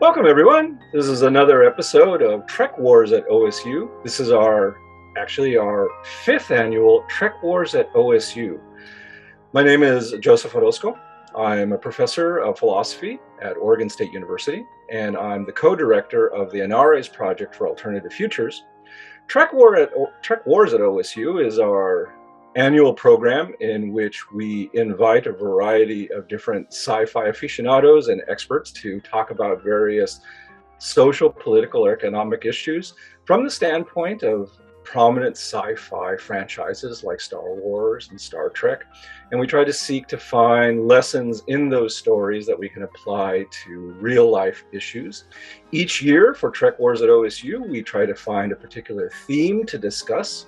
Welcome, everyone. This is another episode of TrekWars at OSU. This is actually our fifth annual TrekWars at OSU. My name is Joseph Orosco. I'm a professor of philosophy at Oregon State University, and I'm the co-director of the Anares Project for Alternative Futures. TrekWars at OSU is our annual program in which we invite a variety of different sci-fi aficionados and experts to talk about various social, political, or economic issues from the standpoint of prominent sci-fi franchises like Star Wars and Star Trek. And we try to seek to find lessons in those stories that we can apply to real life issues. Each year for TrekWars at OSU, we try to find a particular theme to discuss.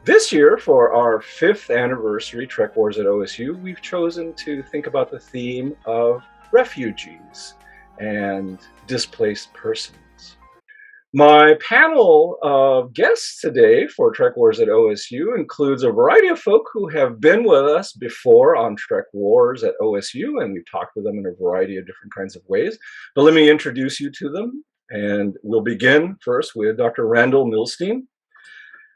This year, for our fifth anniversary TrekWars at OSU, we've chosen to think about the theme of refugees and displaced persons. My panel of guests today for TrekWars at OSU includes a variety of folk who have been with us before on TrekWars at OSU, and we've talked with them in a variety of different kinds of ways. But let me introduce you to them, and we'll begin first with Dr. Randall Milstein.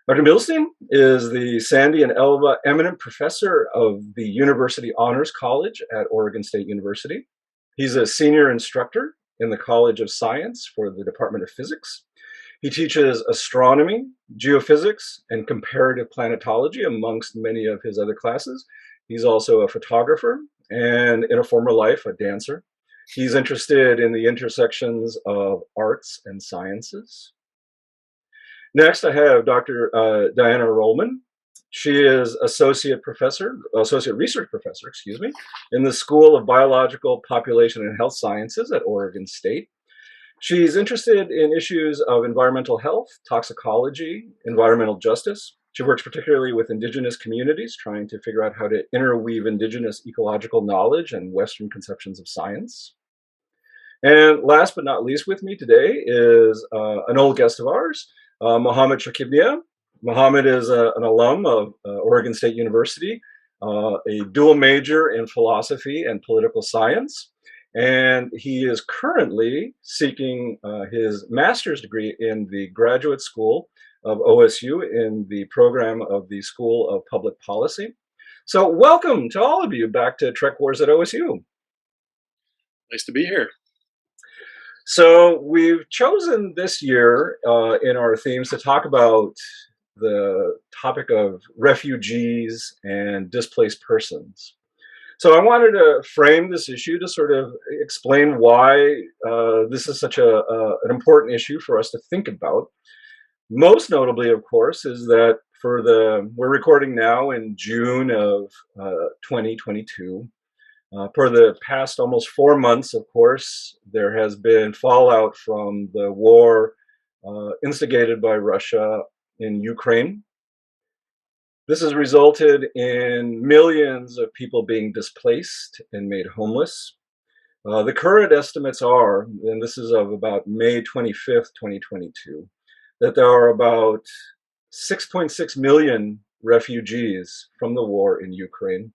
Dr. Milstein is the Sandy and Elva Eminent Professor of the University Honors College at Oregon State University. He's a senior instructor in the College of Science for the Department of Physics. He teaches astronomy, geophysics, and comparative planetology amongst many of his other classes. He's also a photographer and, in a former life, a dancer. He's interested in the intersections of arts and sciences. Next, I have Dr. Diana Rollman. She is associate research professor, in the School of Biological, Population, and Health Sciences at Oregon State. She's interested in issues of environmental health, toxicology, environmental justice. She works particularly with indigenous communities, trying to figure out how to interweave indigenous ecological knowledge and Western conceptions of science. And last but not least with me today is an old guest of ours, Mohammed Shakibnia. Mohammed is an alum of Oregon State University, a dual major in philosophy and political science, and he is currently seeking his master's degree in the Graduate School of OSU in the program of the School of Public Policy. So welcome to all of you back to TrekWars at OSU. Nice to be here. So we've chosen this year in our themes to talk about the topic of refugees and displaced persons. So I wanted to frame this issue to sort of explain why this is such an important issue for us to think about. Most notably, of course, is that we're recording now in June of 2022. For the past almost 4 months, of course, there has been fallout from the war instigated by Russia in Ukraine. This has resulted in millions of people being displaced and made homeless. The current estimates are, and this is of about May 25th, 2022, that there are about 6.6 million refugees from the war in Ukraine.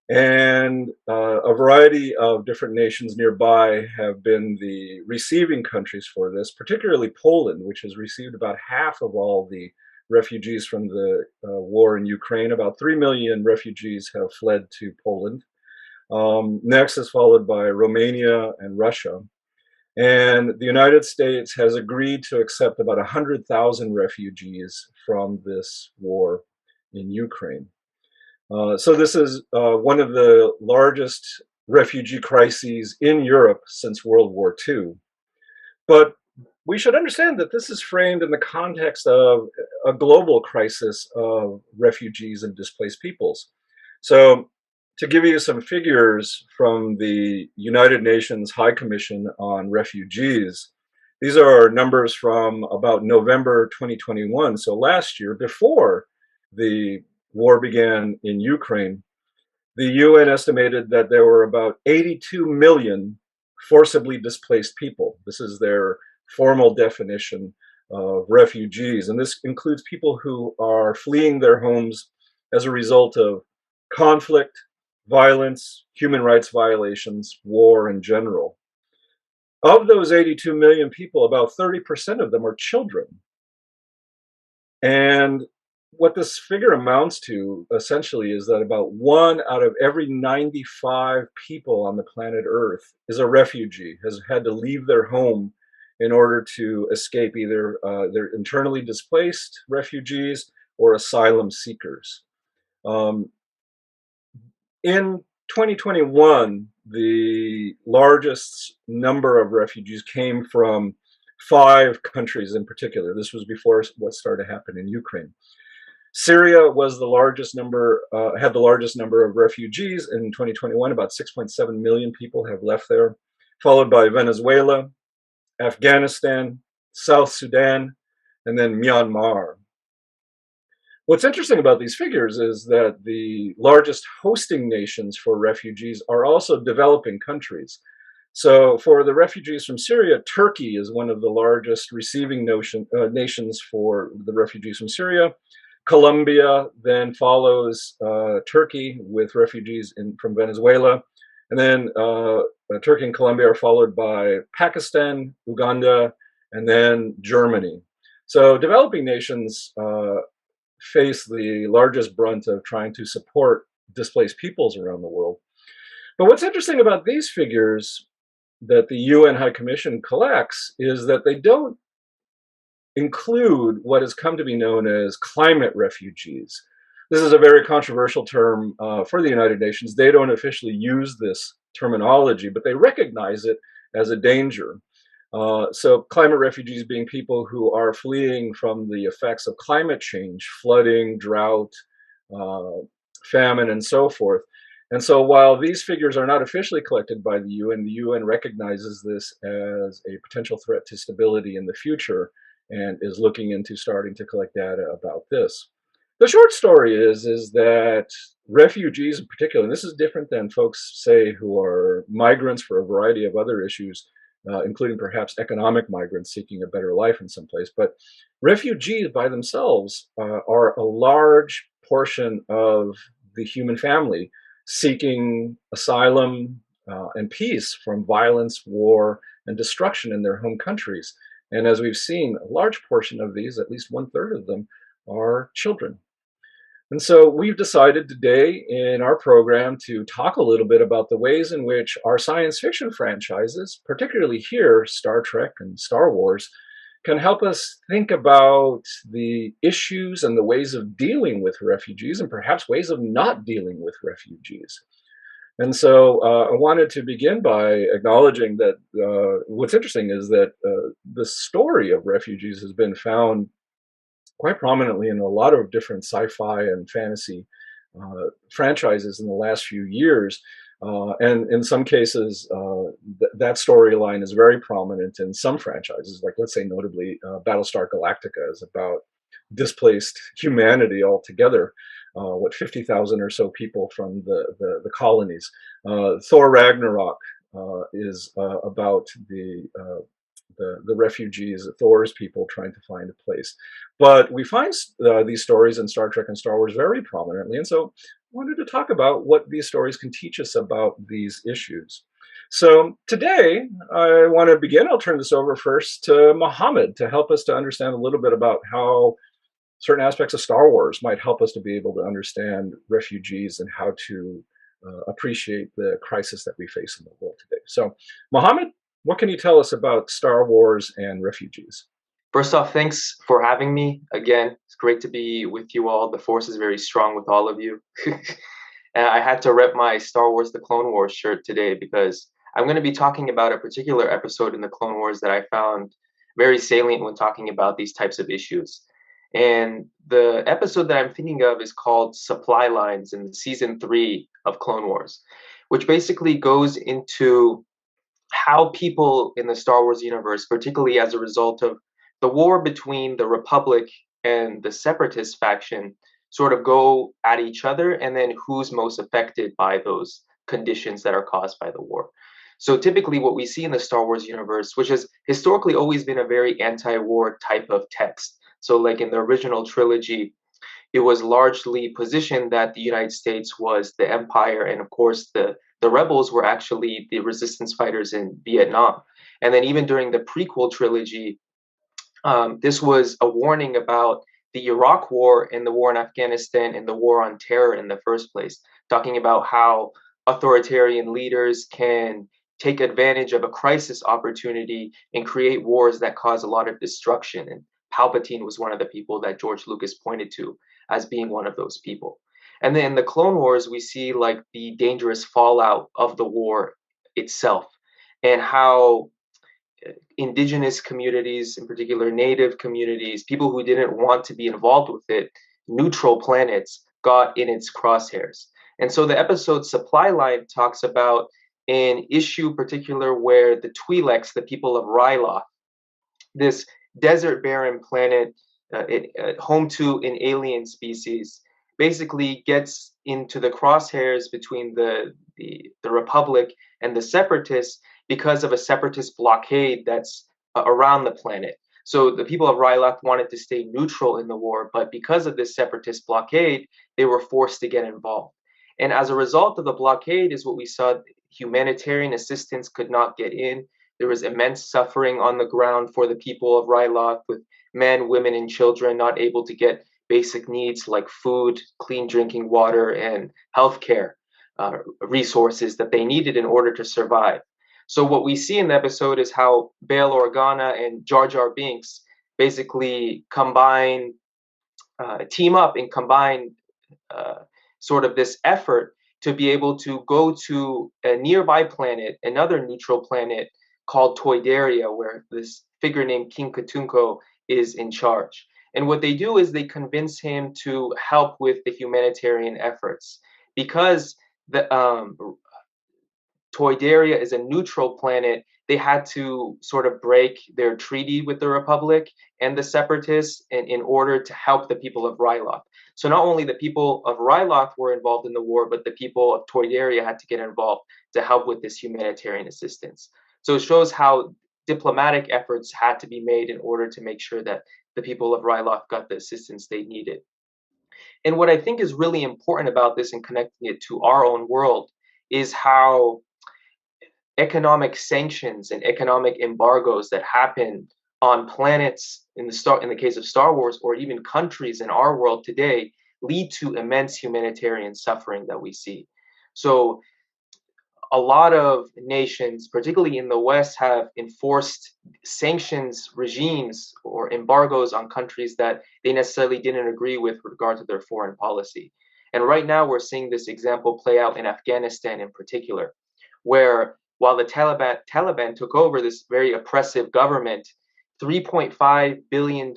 And a variety of different nations nearby have been the receiving countries for this, particularly Poland, which has received about half of all the refugees from the war in Ukraine. About 3 million refugees have fled to Poland. Next is followed by Romania and Russia. And the United States has agreed to accept about 100,000 refugees from this war in Ukraine. So this is one of the largest refugee crises in Europe since World War II. But we should understand that this is framed in the context of a global crisis of refugees and displaced peoples. So to give you some figures from the United Nations High Commission on Refugees, these are numbers from about November 2021, so last year, before the war began in Ukraine. The UN estimated that there were about 82 million forcibly displaced people. This is their formal definition of refugees. And this includes people who are fleeing their homes as a result of conflict, violence, human rights violations, war in general. Of those 82 million people, about 30% of them are children. And what this figure amounts to essentially is that about 1 out of every 95 people on the planet Earth is a refugee, has had to leave their home in order to escape. Either they're internally displaced refugees or asylum seekers. Um, in 2021, the largest number of refugees came from 5 countries in particular. This was before what started to happen in Ukraine. Syria was the largest number, had the largest number of refugees in 2021. About 6.7 million people have left there, followed by Venezuela, Afghanistan, South Sudan, and then Myanmar. What's interesting about these figures is that the largest hosting nations for refugees are also developing countries. So for the refugees from Syria, Turkey is one of the largest receiving nations for the refugees from Syria. Colombia then follows Turkey with refugees from Venezuela. And then Turkey and Colombia are followed by Pakistan, Uganda, and then Germany. So developing nations face the largest brunt of trying to support displaced peoples around the world. But what's interesting about these figures that the UN High Commission collects is that they don't include what has come to be known as climate refugees. This is a very controversial term for the United Nations. They don't officially use this terminology, but they recognize it as a danger. So climate refugees being people who are fleeing from the effects of climate change, flooding, drought, famine, and so forth. And so while these figures are not officially collected by the UN recognizes this as a potential threat to stability in the future and is looking into starting to collect data about this. The short story is that refugees in particular, and this is different than folks say who are migrants for a variety of other issues, including perhaps economic migrants seeking a better life in some place. But refugees by themselves are a large portion of the human family seeking asylum and peace from violence, war, and destruction in their home countries. And as we've seen, a large portion of these, at least 1/3 of them, are children. And so we've decided today in our program to talk a little bit about the ways in which our science fiction franchises, particularly here, Star Trek and Star Wars, can help us think about the issues and the ways of dealing with refugees and perhaps ways of not dealing with refugees. And so I wanted to begin by acknowledging that what's interesting is that the story of refugees has been found quite prominently in a lot of different sci-fi and fantasy franchises in the last few years. And in some cases, that storyline is very prominent in some franchises, like let's say notably Battlestar Galactica is about displaced humanity altogether. 50,000 or so people from the colonies. Thor Ragnarok is about the refugees, Thor's people trying to find a place. But we find these stories in Star Trek and Star Wars very prominently, and so I wanted to talk about what these stories can teach us about these issues. So today, I want to begin. I'll turn this over first to Mohammed to help us to understand a little bit about how certain aspects of Star Wars might help us to be able to understand refugees and how to appreciate the crisis that we face in the world today. So, Mohammed, what can you tell us about Star Wars and refugees? First off, thanks for having me. Again, it's great to be with you all. The force is very strong with all of you. And I had to rep my Star Wars The Clone Wars shirt today because I'm going to be talking about a particular episode in The Clone Wars that I found very salient when talking about these types of issues. And the episode that I'm thinking of is called Supply Lines in season 3 of Clone Wars, which basically goes into how people in the Star Wars universe, particularly as a result of the war between the Republic and the Separatist faction, sort of go at each other, and then who's most affected by those conditions that are caused by the war. So typically what we see in the Star Wars universe, which has historically always been a very anti-war type of text. So like in the original trilogy, it was largely positioned that the United States was the empire and of course the the rebels were actually the resistance fighters in Vietnam. And then even during the prequel trilogy, this was a warning about the Iraq War and the war in Afghanistan and the war on terror in the first place, talking about how authoritarian leaders can take advantage of a crisis opportunity and create wars that cause a lot of destruction. And Palpatine was one of the people that George Lucas pointed to as being one of those people. And then in the Clone Wars, we see like the dangerous fallout of the war itself and how indigenous communities, in particular native communities, people who didn't want to be involved with it, neutral planets, got in its crosshairs. And so the episode Supply Line talks about an issue particular where the Twi'leks, the people of Ryloth, this desert barren planet, home to an alien species, basically gets into the crosshairs between the Republic and the Separatists because of a Separatist blockade that's around the planet. So the people of Ryloth wanted to stay neutral in the war, but because of this Separatist blockade, they were forced to get involved. And as a result of the blockade is what we saw, humanitarian assistance could not get in. There was immense suffering on the ground for the people of Ryloth, with men, women, and children not able to get basic needs like food, clean drinking water, and healthcare resources that they needed in order to survive. So what we see in the episode is how Bail Organa and Jar Jar Binks basically team up and combine sort of this effort to be able to go to a nearby planet, another neutral planet called Toydaria, where this figure named King Katunko is in charge. And what they do is they convince him to help with the humanitarian efforts because the Toydaria is a neutral planet. They had to sort of break their treaty with the Republic and the Separatists in order to help the people of Ryloth. So not only the people of Ryloth were involved in the war, but the people of Toydaria had to get involved to help with this humanitarian assistance. So it shows how diplomatic efforts had to be made in order to make sure that the people of Ryloth got the assistance they needed. And what I think is really important about this and connecting it to our own world is how economic sanctions and economic embargoes that happen on planets in the case of Star Wars, or even countries in our world today, lead to immense humanitarian suffering that we see. So a lot of nations, particularly in the West, have enforced sanctions regimes or embargoes on countries that they necessarily didn't agree with regard to their foreign policy. And right now we're seeing this example play out in Afghanistan in particular, where while the Taliban took over this very oppressive government, $3.5 billion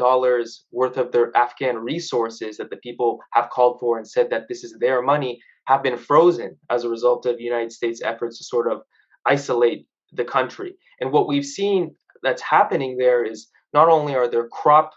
worth of their Afghan resources that the people have called for and said that this is their money have been frozen as a result of the United States' efforts to sort of isolate the country. And what we've seen that's happening there is not only are there crop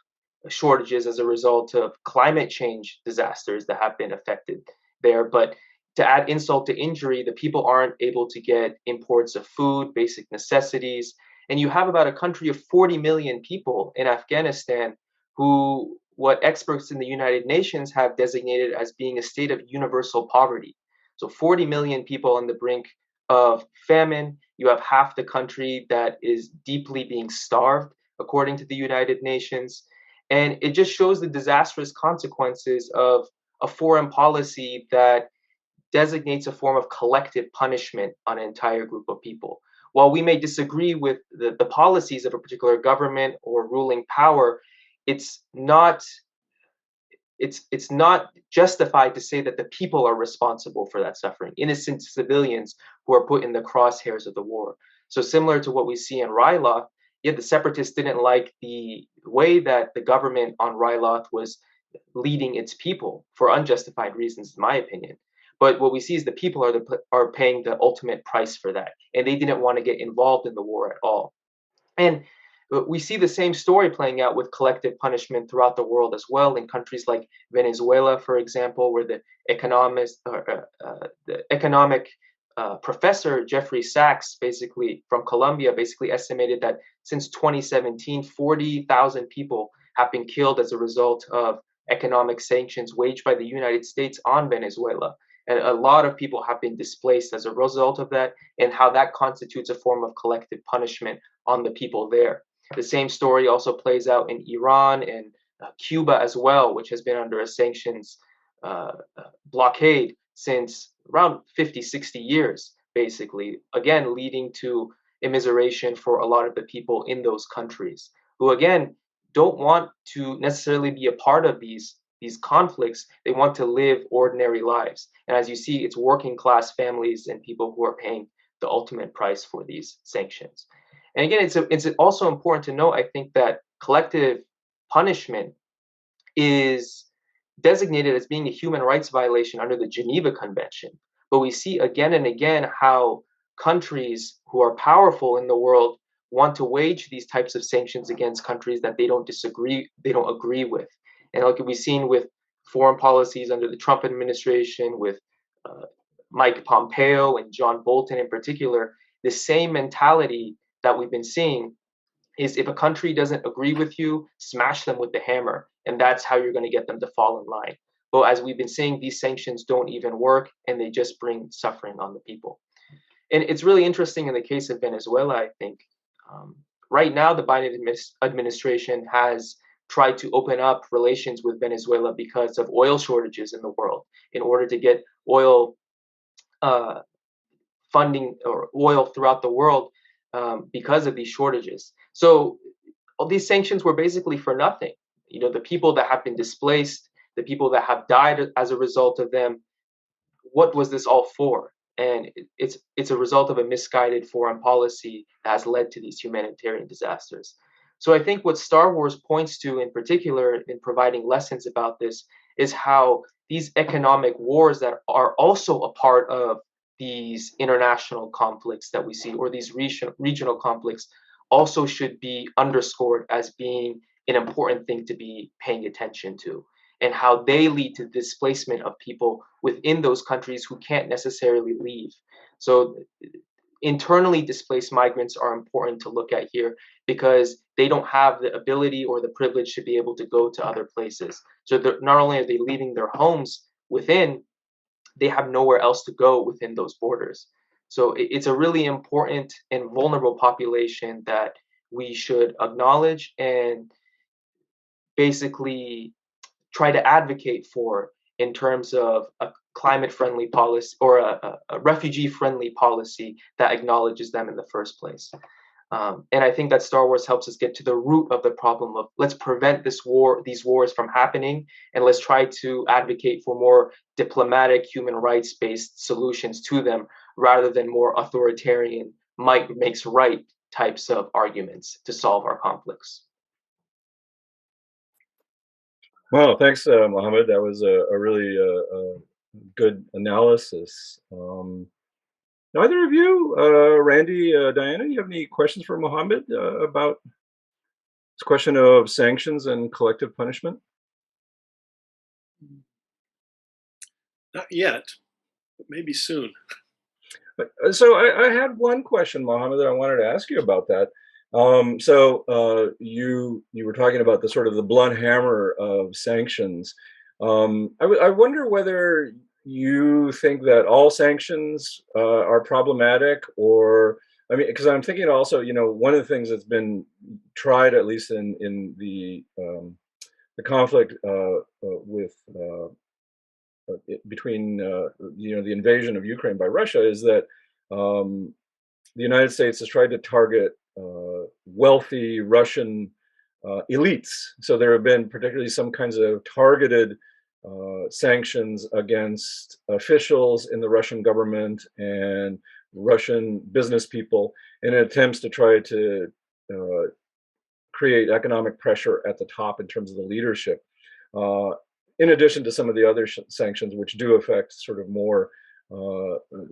shortages as a result of climate change disasters that have been affected there, but to add insult to injury, the people aren't able to get imports of food, basic necessities. And you have about a country of 40 million people in Afghanistan who what experts in the United Nations have designated as being a state of universal poverty. So 40 million people on the brink of famine. You have half the country that is deeply being starved, according to the United Nations. And it just shows the disastrous consequences of a foreign policy that designates a form of collective punishment on an entire group of people. While we may disagree with the policies of a particular government or ruling power, it's not justified to say that the people are responsible for that suffering, innocent civilians who are put in the crosshairs of the war. So similar to what we see in Ryloth, yet the separatists didn't like the way that the government on Ryloth was leading its people for unjustified reasons, in my opinion. But what we see is the people are paying the ultimate price for that, and they didn't want to get involved in the war at all. And we see the same story playing out with collective punishment throughout the world as well, in countries like Venezuela, for example, where the economic professor Jeffrey Sachs, basically from Colombia, basically estimated that since 2017, 40,000 people have been killed as a result of economic sanctions waged by the United States on Venezuela. And a lot of people have been displaced as a result of that, and how that constitutes a form of collective punishment on the people there. The same story also plays out in Iran and Cuba as well, which has been under a sanctions blockade since around 50, 60 years, basically, again, leading to immiseration for a lot of the people in those countries who, again, don't want to necessarily be a part of these conflicts. They want to live ordinary lives. And as you see, it's working class families and people who are paying the ultimate price for these sanctions. And again, it's also important to note, I think, that collective punishment is designated as being a human rights violation under the Geneva Convention. But we see again and again how countries who are powerful in the world want to wage these types of sanctions against countries that they don't agree with. And like we've seen with foreign policies under the Trump administration, with uh, Mike Pompeo and John Bolton in particular, the same mentality that we've been seeing is if a country doesn't agree with you, smash them with the hammer. And that's how you're going to get them to fall in line. But as we've been saying, these sanctions don't even work, and they just bring suffering on the people. And it's really interesting in the case of Venezuela, I think. Right now, the Biden administration has tried to open up relations with Venezuela because of oil shortages in the world in order to get oil uh, funding or oil throughout the world because of these shortages. So all these sanctions were basically for nothing. You know, the people that have been displaced, the people that have died as a result of them, what was this all for? And it's a result of a misguided foreign policy that has led to these humanitarian disasters. So I think what Star Wars points to in particular in providing lessons about this is how these economic wars that are also a part of these international conflicts that we see, or these regional conflicts, also should be underscored as being an important thing to be paying attention to, and how they lead to displacement of people within those countries who can't necessarily leave. So internally displaced migrants are important to look at here because they don't have the ability or the privilege to be able to go to other places. So not only are they leaving their homes within, they have nowhere else to go within those borders. So it's a really important and vulnerable population that we should acknowledge and basically try to advocate for in terms of a climate friendly policy or a refugee friendly policy that acknowledges them in the first place. And I think that Star Wars helps us get to the root of the problem of let's prevent these wars from happening, and let's try to advocate for more diplomatic, human rights based solutions to them rather than more authoritarian, might makes right types of arguments to solve our conflicts. Well, thanks, Mohammed. That was a really good analysis. Either of you, Randy, Diana, you have any questions for Mohammed about this question of sanctions and collective punishment? Not yet, but maybe soon. So I had one question, Mohammed, that I wanted to ask you about that. You were talking about the sort of the blunt hammer of sanctions. I wonder whether you think that all sanctions are problematic, or I mean, because I'm thinking also, you know, one of the things that's been tried, at least in the conflict with between you know, the invasion of Ukraine by Russia, is that the United States has tried to target wealthy Russian elites. So there have been particularly some kinds of targeted sanctions against officials in the Russian government and Russian business people in attempts to try to create economic pressure at the top in terms of the leadership. In addition to some of the other sanctions, which do affect sort of more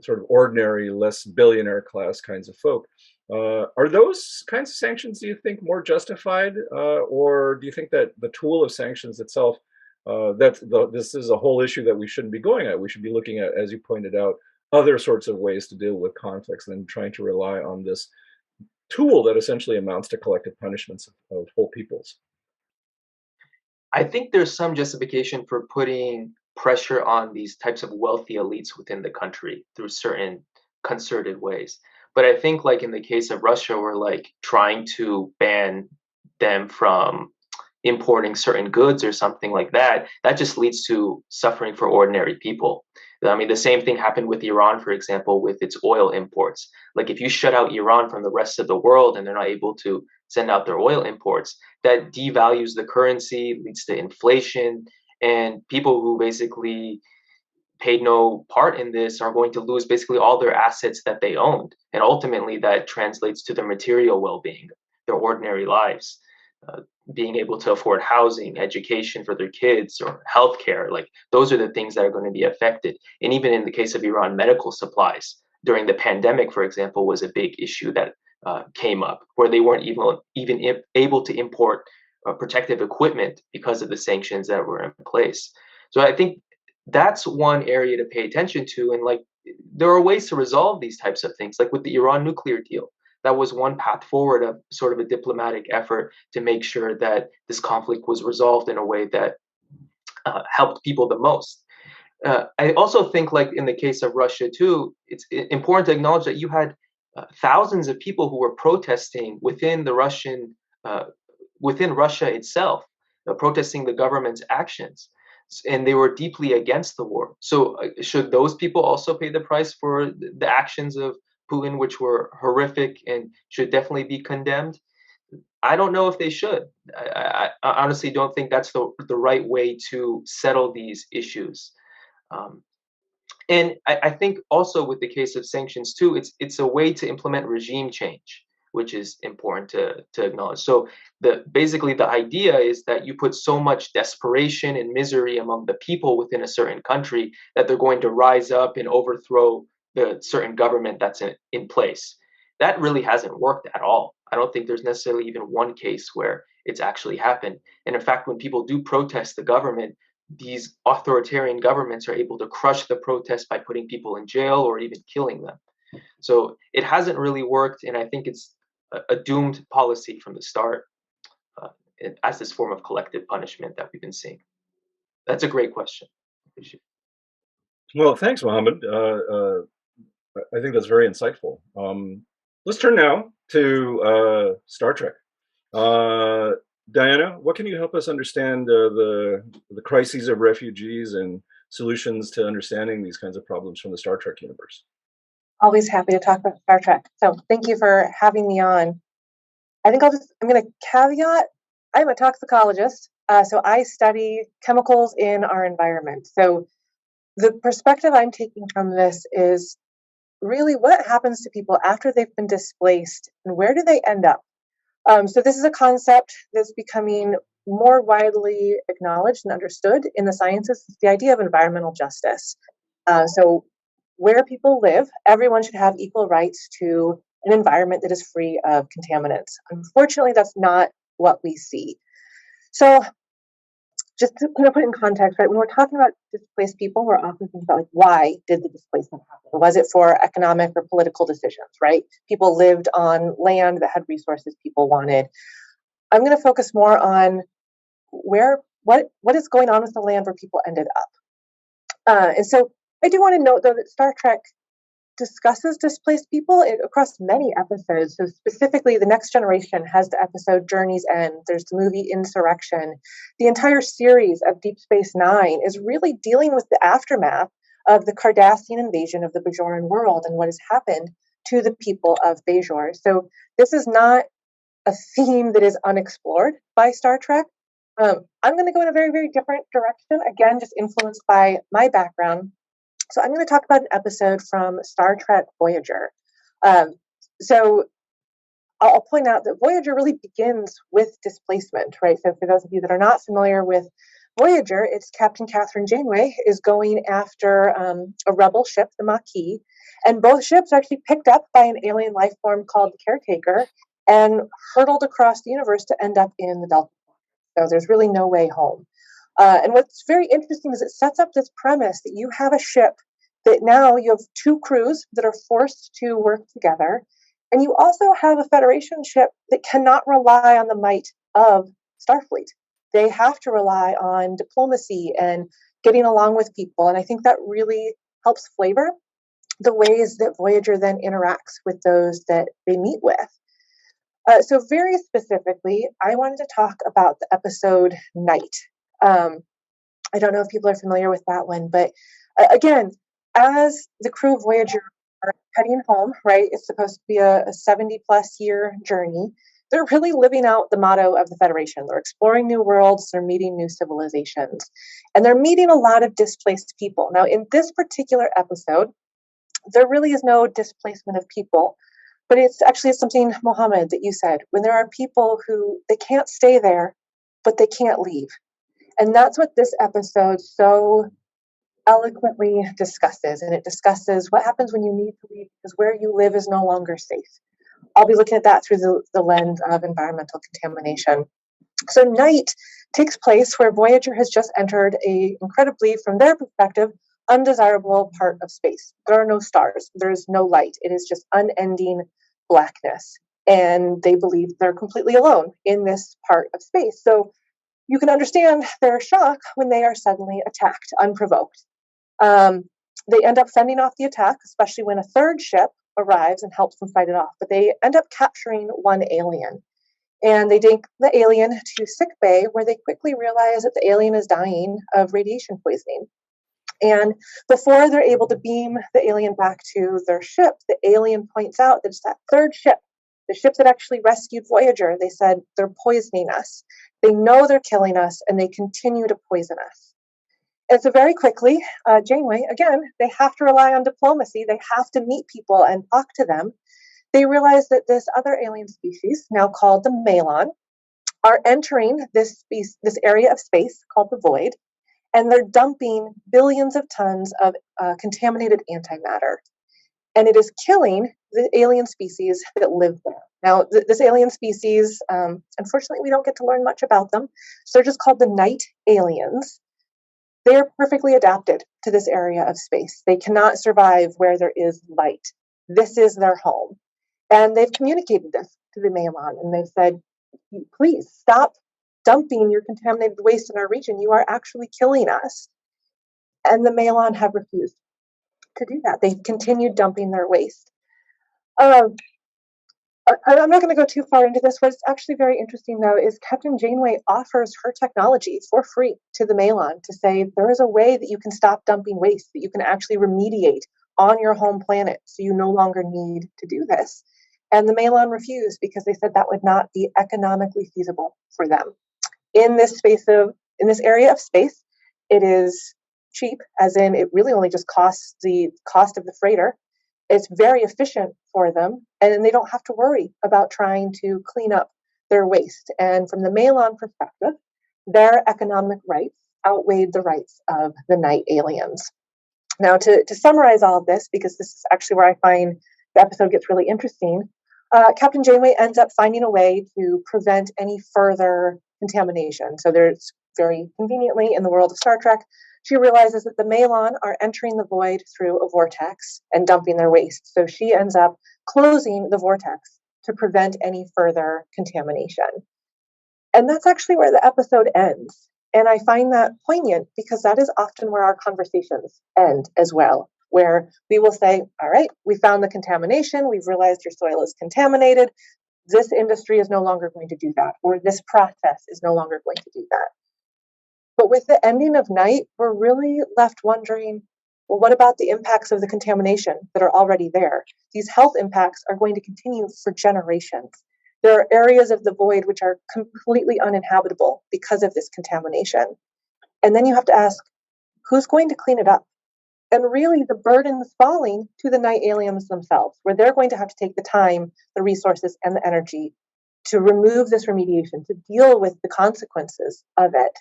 sort of ordinary, less billionaire class kinds of folk. Are those kinds of sanctions, do you think, more justified? Or do you think that the tool of sanctions itself, this is a whole issue that we shouldn't be going at? We should be looking at, as you pointed out, other sorts of ways to deal with conflicts than trying to rely on this tool that essentially amounts to collective punishments of whole peoples. I think there's some justification for putting pressure on these types of wealthy elites within the country through certain concerted ways. But I think like in the case of Russia, we're like trying to ban them from importing certain goods or something like that, that just leads to suffering for ordinary people. I mean, the same thing happened with Iran, for example, with its oil imports. Like if you shut out Iran from the rest of the world and they're not able to send out their oil imports, that devalues the currency, leads to inflation, and people who basically paid no part in this are going to lose basically all their assets that they owned. And ultimately, that translates to their material well being, their ordinary lives, being able to afford housing, education for their kids, or healthcare. Like those are the things that are going to be affected. And even in the case of Iran, medical supplies during the pandemic, for example, was a big issue that came up where they weren't even able to import protective equipment because of the sanctions that were in place. So I think that's one area to pay attention to. And like, there are ways to resolve these types of things, like with the Iran nuclear deal. That was one path forward of sort of a diplomatic effort to make sure that this conflict was resolved in a way that helped people the most. I also think, like in the case of Russia too, it's important to acknowledge that you had thousands of people who were protesting within within Russia itself, protesting the government's actions, and they were deeply against the war. So should those people also pay the price for the actions of Putin, which were horrific and should definitely be condemned? I don't know if they should. I honestly don't think that's the right way to settle these issues. And I think also with the case of sanctions too, it's a way to implement regime change, which is important to acknowledge. So basically the idea is that you put so much desperation and misery among the people within a certain country that they're going to rise up and overthrow the certain government that's in place. That really hasn't worked at all. I don't think there's necessarily even one case where it's actually happened. And in fact, when people do protest the government, these authoritarian governments are able to crush the protest by putting people in jail or even killing them. So it hasn't really worked, and I think it's a doomed policy from the start as this form of collective punishment that we've been seeing. That's a great question. Well, thanks, Mohammed. I think that's very insightful. Let's turn now to Star Trek. Diana, what can you help us understand the crises of refugees and solutions to understanding these kinds of problems from the Star Trek universe? Always happy to talk about Star Trek. So thank you for having me on. I think I'm going to caveat, I'm a toxicologist, so I study chemicals in our environment. So the perspective I'm taking from this is really what happens to people after they've been displaced and where do they end up? So this is a concept that's becoming more widely acknowledged and understood in the sciences. It's the idea of environmental justice. So where people live, everyone should have equal rights to an environment that is free of contaminants. Unfortunately, that's not what we see. So just to put it in context, right, when we're talking about displaced people, we're often thinking about like, why did the displacement happen? Was it for economic or political decisions, right? People lived on land that had resources people wanted. I'm going to focus more on what is going on with the land where people ended up. And so I do want to note, though, that Star Trek discusses displaced people across many episodes. So specifically, The Next Generation has the episode Journey's End. There's the movie Insurrection. The entire series of Deep Space Nine is really dealing with the aftermath of the Cardassian invasion of the Bajoran world and what has happened to the people of Bajor. So this is not a theme that is unexplored by Star Trek. I'm going to go in a very, very different direction, again, just influenced by my background. So I'm going to talk about an episode from Star Trek Voyager. So I'll point out that Voyager really begins with displacement, right? So for those of you that are not familiar with Voyager, it's Captain Catherine Janeway is going after a rebel ship, the Maquis, and both ships are actually picked up by an alien life form called the Caretaker and hurtled across the universe to end up in the Delta. So there's really no way home. And what's very interesting is it sets up this premise that you have a ship that now you have two crews that are forced to work together. And you also have a Federation ship that cannot rely on the might of Starfleet. They have to rely on diplomacy and getting along with people. And I think that really helps flavor the ways that Voyager then interacts with those that they meet with. So very specifically, I wanted to talk about the episode Night. I don't know if people are familiar with that one, but again, as the crew of Voyager are heading home, right? It's supposed to be a 70 plus year journey. They're really living out the motto of the Federation. They're exploring new worlds, they're meeting new civilizations, and they're meeting a lot of displaced people. Now, in this particular episode, there really is no displacement of people, but it's actually something, Mohammed, that you said, when there are people who they can't stay there, but they can't leave. And that's what this episode so eloquently discusses. And it discusses what happens when you need to leave because where you live is no longer safe. I'll be looking at that through the lens of environmental contamination. So Night takes place where Voyager has just entered a incredibly, from their perspective, undesirable part of space. There are no stars. There is no light. It is just unending blackness. And they believe they're completely alone in this part of space. So you can understand their shock when they are suddenly attacked, unprovoked. They end up fending off the attack, especially when a third ship arrives and helps them fight it off. But they end up capturing one alien. And they take the alien to sick bay, where they quickly realize that the alien is dying of radiation poisoning. And before they're able to beam the alien back to their ship, the alien points out that it's that third ship, the ship that actually rescued Voyager. They said, they're poisoning us. They know they're killing us, and they continue to poison us. And so very quickly, Janeway, again, they have to rely on diplomacy. They have to meet people and talk to them. They realize that this other alien species, now called the Malon, are entering this area of space called the Void, and they're dumping billions of tons of contaminated antimatter. And it is killing the alien species that live there. Now, this alien species, unfortunately, we don't get to learn much about them. So they're just called the Night aliens. They are perfectly adapted to this area of space. They cannot survive where there is light. This is their home. And they've communicated this to the Malon, and they've said, please stop dumping your contaminated waste in our region. You are actually killing us. And the Malon have refused to do that. They've continued dumping their waste. I'm not going to go too far into this. What's actually very interesting, though, is Captain Janeway offers her technology for free to the Malon to say there is a way that you can stop dumping waste, that you can actually remediate on your home planet, so you no longer need to do this. And the Malon refused because they said that would not be economically feasible for them. In this area of space, it is cheap, as in it really only just costs the cost of the freighter. It's very efficient for them, and they don't have to worry about trying to clean up their waste. And from the Malon perspective, their economic rights outweighed the rights of the Night aliens. Now, to summarize all of this, because this is actually where I find the episode gets really interesting, Captain Janeway ends up finding a way to prevent any further contamination. So there's very conveniently in the world of Star Trek, she realizes that the Malon are entering the void through a vortex and dumping their waste. So she ends up closing the vortex to prevent any further contamination. And that's actually where the episode ends. And I find that poignant because that is often where our conversations end as well, where we will say, all right, we found the contamination. We've realized your soil is contaminated. This industry is no longer going to do that, or this process is no longer going to do that. But with the ending of Night, we're really left wondering, well, what about the impacts of the contamination that are already there? These health impacts are going to continue for generations. There are areas of the void which are completely uninhabitable because of this contamination. And then you have to ask, who's going to clean it up? And really the burden is falling to the Night aliens themselves, where they're going to have to take the time, the resources, and the energy to remove this remediation, to deal with the consequences of it.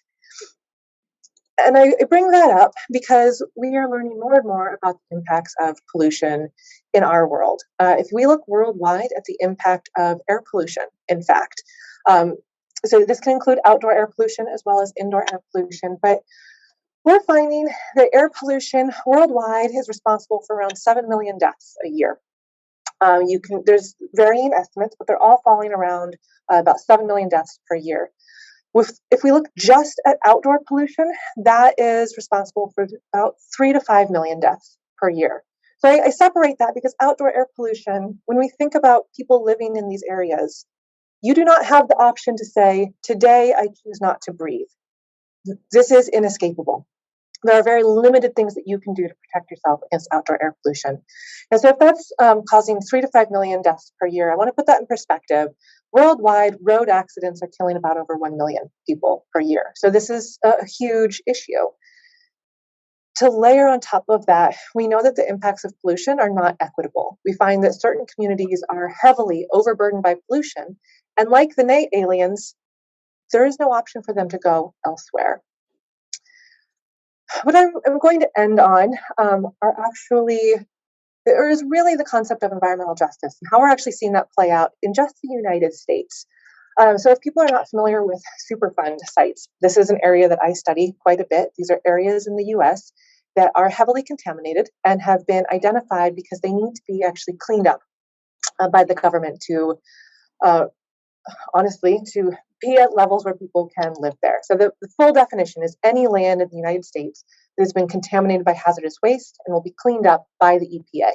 And I bring that up because we are learning more and more about the impacts of pollution in our world. If we look worldwide at the impact of air pollution, in fact, so this can include outdoor air pollution as well as indoor air pollution, but we're finding that air pollution worldwide is responsible for around 7 million deaths a year. There's varying estimates, but they're all falling around about 7 million deaths per year. If we look just at outdoor pollution, that is responsible for about 3 to 5 million deaths per year. So I separate that because outdoor air pollution, when we think about people living in these areas, you do not have the option to say, today I choose not to breathe. This is inescapable. There are very limited things that you can do to protect yourself against outdoor air pollution. And so if that's causing 3 to 5 million deaths per year, I want to put that in perspective. Worldwide, road accidents are killing about over 1 million people per year. So this is a huge issue. To layer on top of that, we know that the impacts of pollution are not equitable. We find that certain communities are heavily overburdened by pollution. And like the night aliens, there is no option for them to go elsewhere. What I'm going to end on is really the concept of environmental justice and how we're actually seeing that play out in just the United States. So if people are not familiar with Superfund sites, this is an area that I study quite a bit. These are areas in the US that are heavily contaminated and have been identified because they need to be actually cleaned up by the government to, honestly, to be at levels where people can live there. So the full definition is any land in the United States that has been contaminated by hazardous waste and will be cleaned up by the EPA.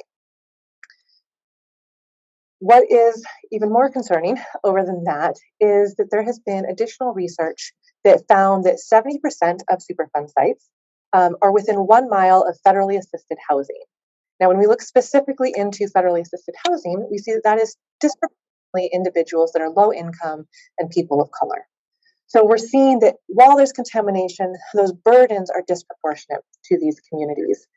What is even more concerning over than that is that there has been additional research that found that 70% of Superfund sites are within 1 mile of federally assisted housing. Now, when we look specifically into federally assisted housing, we see that that is disproportionately individuals that are low income and people of color. So we're seeing that while there's contamination, those burdens are disproportionate to these communities.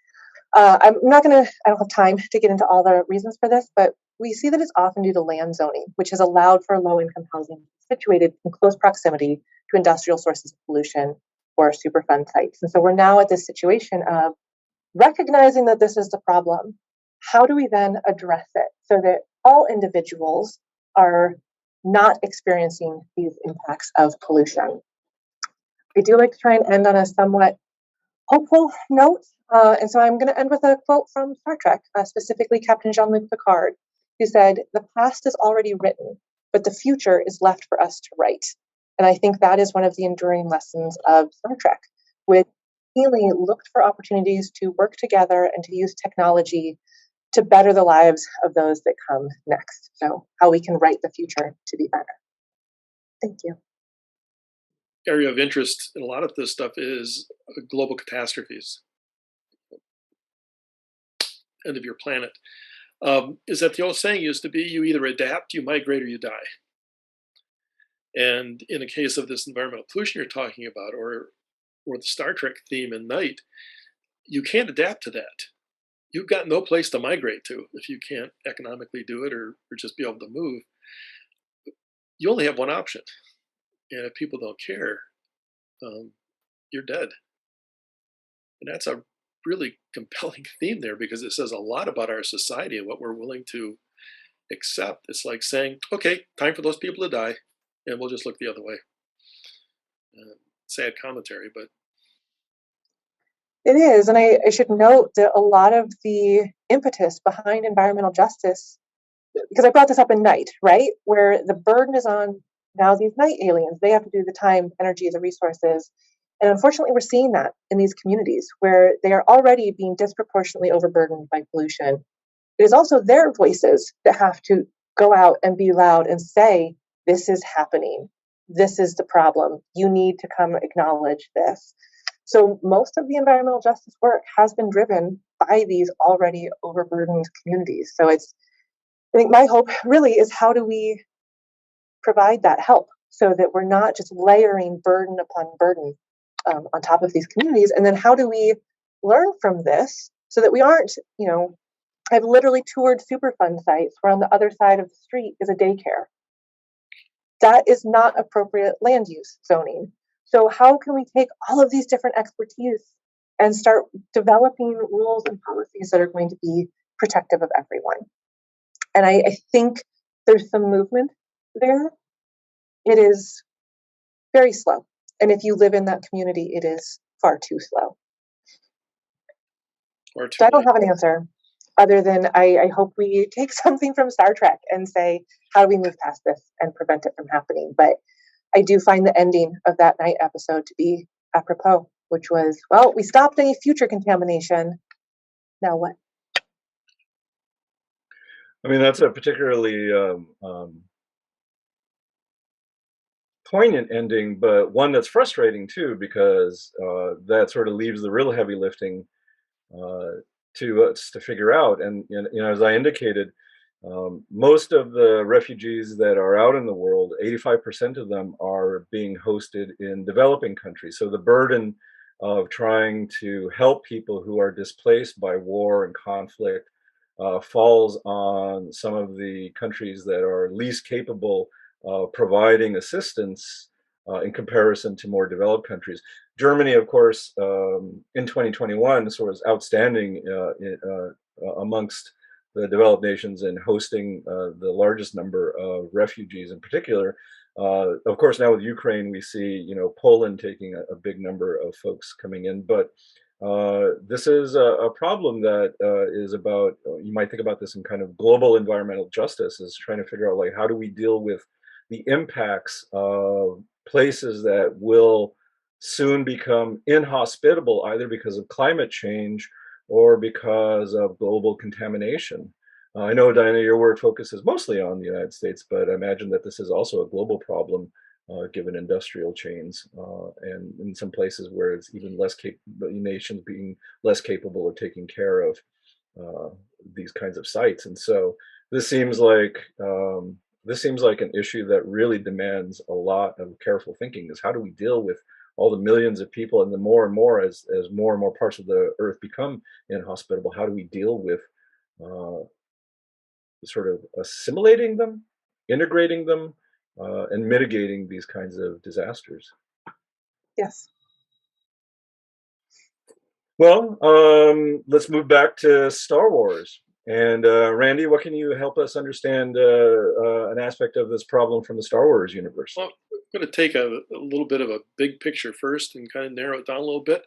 I don't have time to get into all the reasons for this, but we see that it's often due to land zoning, which has allowed for low-income housing situated in close proximity to industrial sources of pollution or Superfund sites. And so we're now at this situation of recognizing that this is the problem. How do we then address it so that all individuals are not experiencing these impacts of pollution? I do like to try and end on a somewhat hopeful note. And so I'm going to end with a quote from Star Trek, specifically Captain Jean-Luc Picard, who said, "The past is already written, but the future is left for us to write." And I think that is one of the enduring lessons of Star Trek, which really looked for opportunities to work together and to use technology to better the lives of those that come next. So how we can write the future to be better. Thank you. Area of interest in a lot of this stuff is global catastrophes. End of your planet. Is that the old saying used to be, you either adapt, you migrate, or you die. And in the case of this environmental pollution you're talking about, or the Star Trek theme in Night, you can't adapt to that. You've got no place to migrate to if you can't economically do it or just be able to move. You only have one option. And if people don't care, you're dead. And that's a really compelling theme there because it says a lot about our society and what we're willing to accept. It's like saying, okay, time for those people to die, and we'll just look the other way. Sad commentary, but it is. And I should note that a lot of the impetus behind environmental justice, because I brought this up in Night, right? Where the burden is on now these night aliens. They have to do the time, energy, the resources. And unfortunately, we're seeing that in these communities where they are already being disproportionately overburdened by pollution. It is also their voices that have to go out and be loud and say, this is happening. This is the problem. You need to come acknowledge this. So most of the environmental justice work has been driven by these already overburdened communities. So I think my hope really is, how do we provide that help so that we're not just layering burden upon burden on top of these communities? And then how do we learn from this so that we aren't, I've literally toured Superfund sites where on the other side of the street is a daycare. That is not appropriate land use zoning. So how can we take all of these different expertise and start developing rules and policies that are going to be protective of everyone? And I think there's some movement there. It is very slow. And if you live in that community, it is far too slow. So I don't have an answer other than I hope we take something from Star Trek and say, how do we move past this and prevent it from happening? But I do find the ending of that night episode to be apropos, which was, well, we stopped any future contamination. Now what? I mean, that's a particularly poignant ending, but one that's frustrating too, because that sort of leaves the real heavy lifting to us to figure out. And as I indicated, most of the refugees that are out in the world, 85% of them are being hosted in developing countries. So the burden of trying to help people who are displaced by war and conflict falls on some of the countries that are least capable of providing assistance in comparison to more developed countries. Germany, of course, in 2021, sort of outstanding amongst the developed nations in hosting the largest number of refugees in particular. Of course, now with Ukraine, we see, Poland taking a big number of folks coming in, but this is a problem that is about, you might think about this in kind of global environmental justice, is trying to figure out, like, how do we deal with the impacts of places that will soon become inhospitable, either because of climate change or because of global contamination. I know, Diana, your work focuses mostly on the United States, but I imagine that this is also a global problem, given industrial chains, and in some places where it's even less nations being less capable of taking care of these kinds of sites. And so this seems like an issue that really demands a lot of careful thinking. Is how do we deal with all the millions of people, and the more and more as more and more parts of the earth become inhospitable, how do we deal with sort of assimilating them, integrating them, and mitigating these kinds of disasters? Yes. Well, let's move back to Star Wars. And Randy, what can you help us understand an aspect of this problem from the Star Wars universe? Well, I'm going to take a little bit of a big picture first and kind of narrow it down a little bit.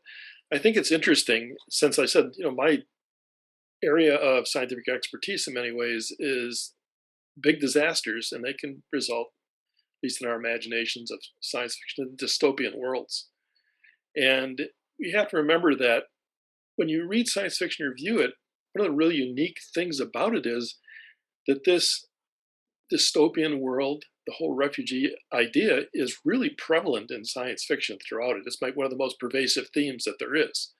I think it's interesting, since I said, my area of scientific expertise in many ways is big disasters, and they can result, at least in our imaginations, of science fiction dystopian worlds. And we have to remember that when you read science fiction or view it, one of the really unique things about it is that this dystopian world, the whole refugee idea, is really prevalent in science fiction throughout it. It's one of the most pervasive themes that there is.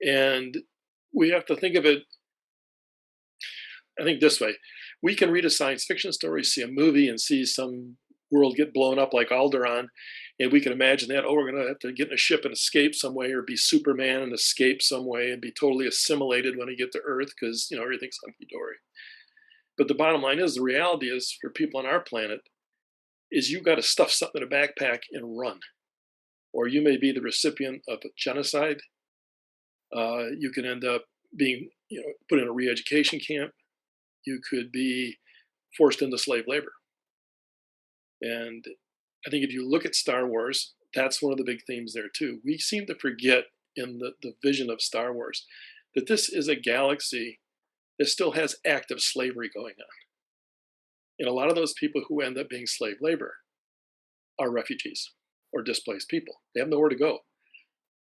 And we have to think of it, I think, this way. We can read a science fiction story, see a movie, and see some world get blown up like Alderaan, and we can imagine that, we're going to have to get in a ship and escape some way, or be Superman and escape some way and be totally assimilated when we get to Earth because, everything's hunky-dory. But the bottom line is, the reality is, for people on our planet, is you've got to stuff something in a backpack and run. Or you may be the recipient of a genocide. You can end up being put in a re-education camp. You could be forced into slave labor. And I think if you look at Star Wars, that's one of the big themes there too. We seem to forget in the vision of Star Wars that this is a galaxy that still has active slavery going on. And a lot of those people who end up being slave labor are refugees or displaced people. They have nowhere to go.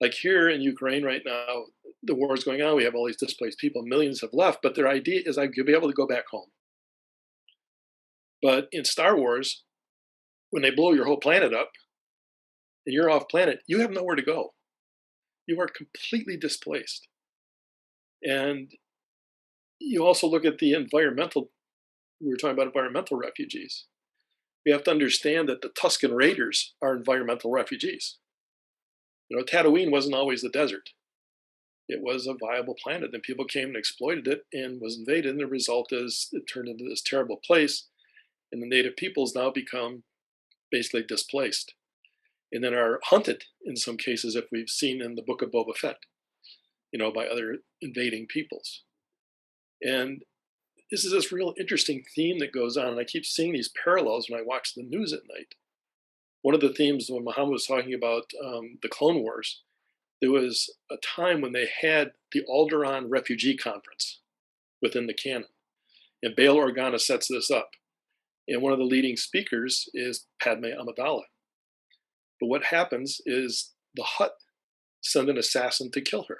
Like here in Ukraine right now, the war is going on. We have all these displaced people. Millions have left, but their idea is you'll be able to go back home. But in Star Wars, when they blow your whole planet up and you're off planet, you have nowhere to go. You are completely displaced. And you also look at the environmental, we were talking about environmental refugees. We have to understand that the Tusken Raiders are environmental refugees. Tatooine wasn't always the desert. It was a viable planet, and people came and exploited it and was invaded, and the result is it turned into this terrible place, and the native peoples now become basically displaced, and then are hunted in some cases, if we've seen in the book of Boba Fett, by other invading peoples. And this is this real interesting theme that goes on, and I keep seeing these parallels when I watch the news at night. One of the themes when Muhammad was talking about the Clone Wars, there was a time when they had the Alderaan Refugee Conference within the canon, and Bail Organa sets this up. And one of the leading speakers is Padme Amidala, But what happens is the Hutt send an assassin to kill her.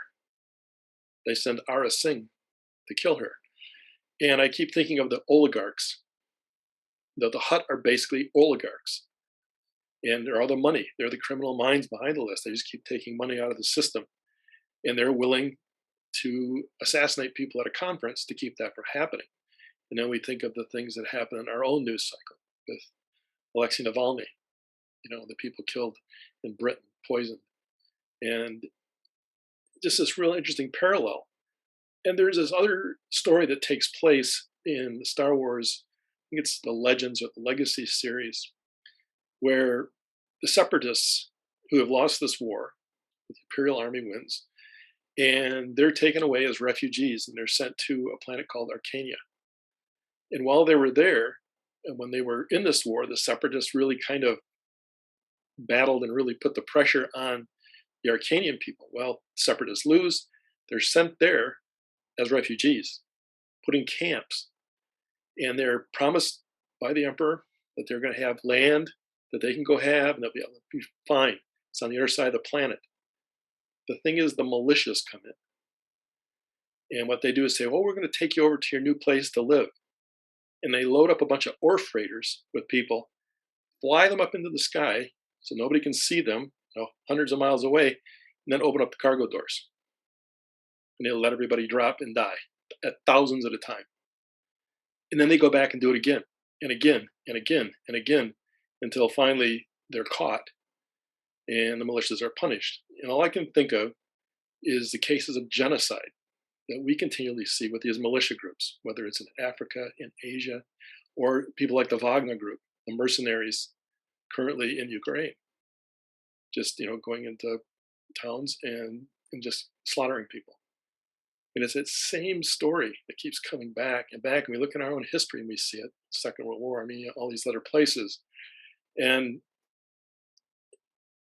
They send Ara Singh to kill her. And I keep thinking of the oligarchs. The Hutt are basically oligarchs. And they're all the money. They're the criminal minds behind the list. They just keep taking money out of the system. And they're willing to assassinate people at a conference to keep that from happening. And then we think of the things that happen in our own news cycle with Alexei Navalny, the people killed in Britain, poisoned. And just this real interesting parallel. And there's this other story that takes place in the Star Wars, I think it's the Legends or the Legacy series, where the separatists who have lost this war, the Imperial Army wins, and they're taken away as refugees and they're sent to a planet called Arcania. And while they were there, and when they were in this war, the separatists really kind of battled and really put the pressure on the Arcanian people. Well, separatists lose, they're sent there as refugees, put in camps, and they're promised by the emperor that they're going to have land that they can go have and they'll be able to be fine. It's on the other side of the planet. The thing is, the militias come in. And what they do is say, well, we're going to take you over to your new place to live. And they load up a bunch of ore freighters with people, fly them up into the sky so nobody can see them, hundreds of miles away, and then open up the cargo doors. And they'll let everybody drop and die at thousands at a time. And then they go back and do it again and again and again and again until finally they're caught and the militias are punished. And all I can think of is the cases of genocide that we continually see with these militia groups, whether it's in Africa, in Asia, or people like the Wagner group, the mercenaries currently in Ukraine, just going into towns and just slaughtering people. And it's that same story that keeps coming back and back. And we look in our own history and we see it, Second World War, all these other places. And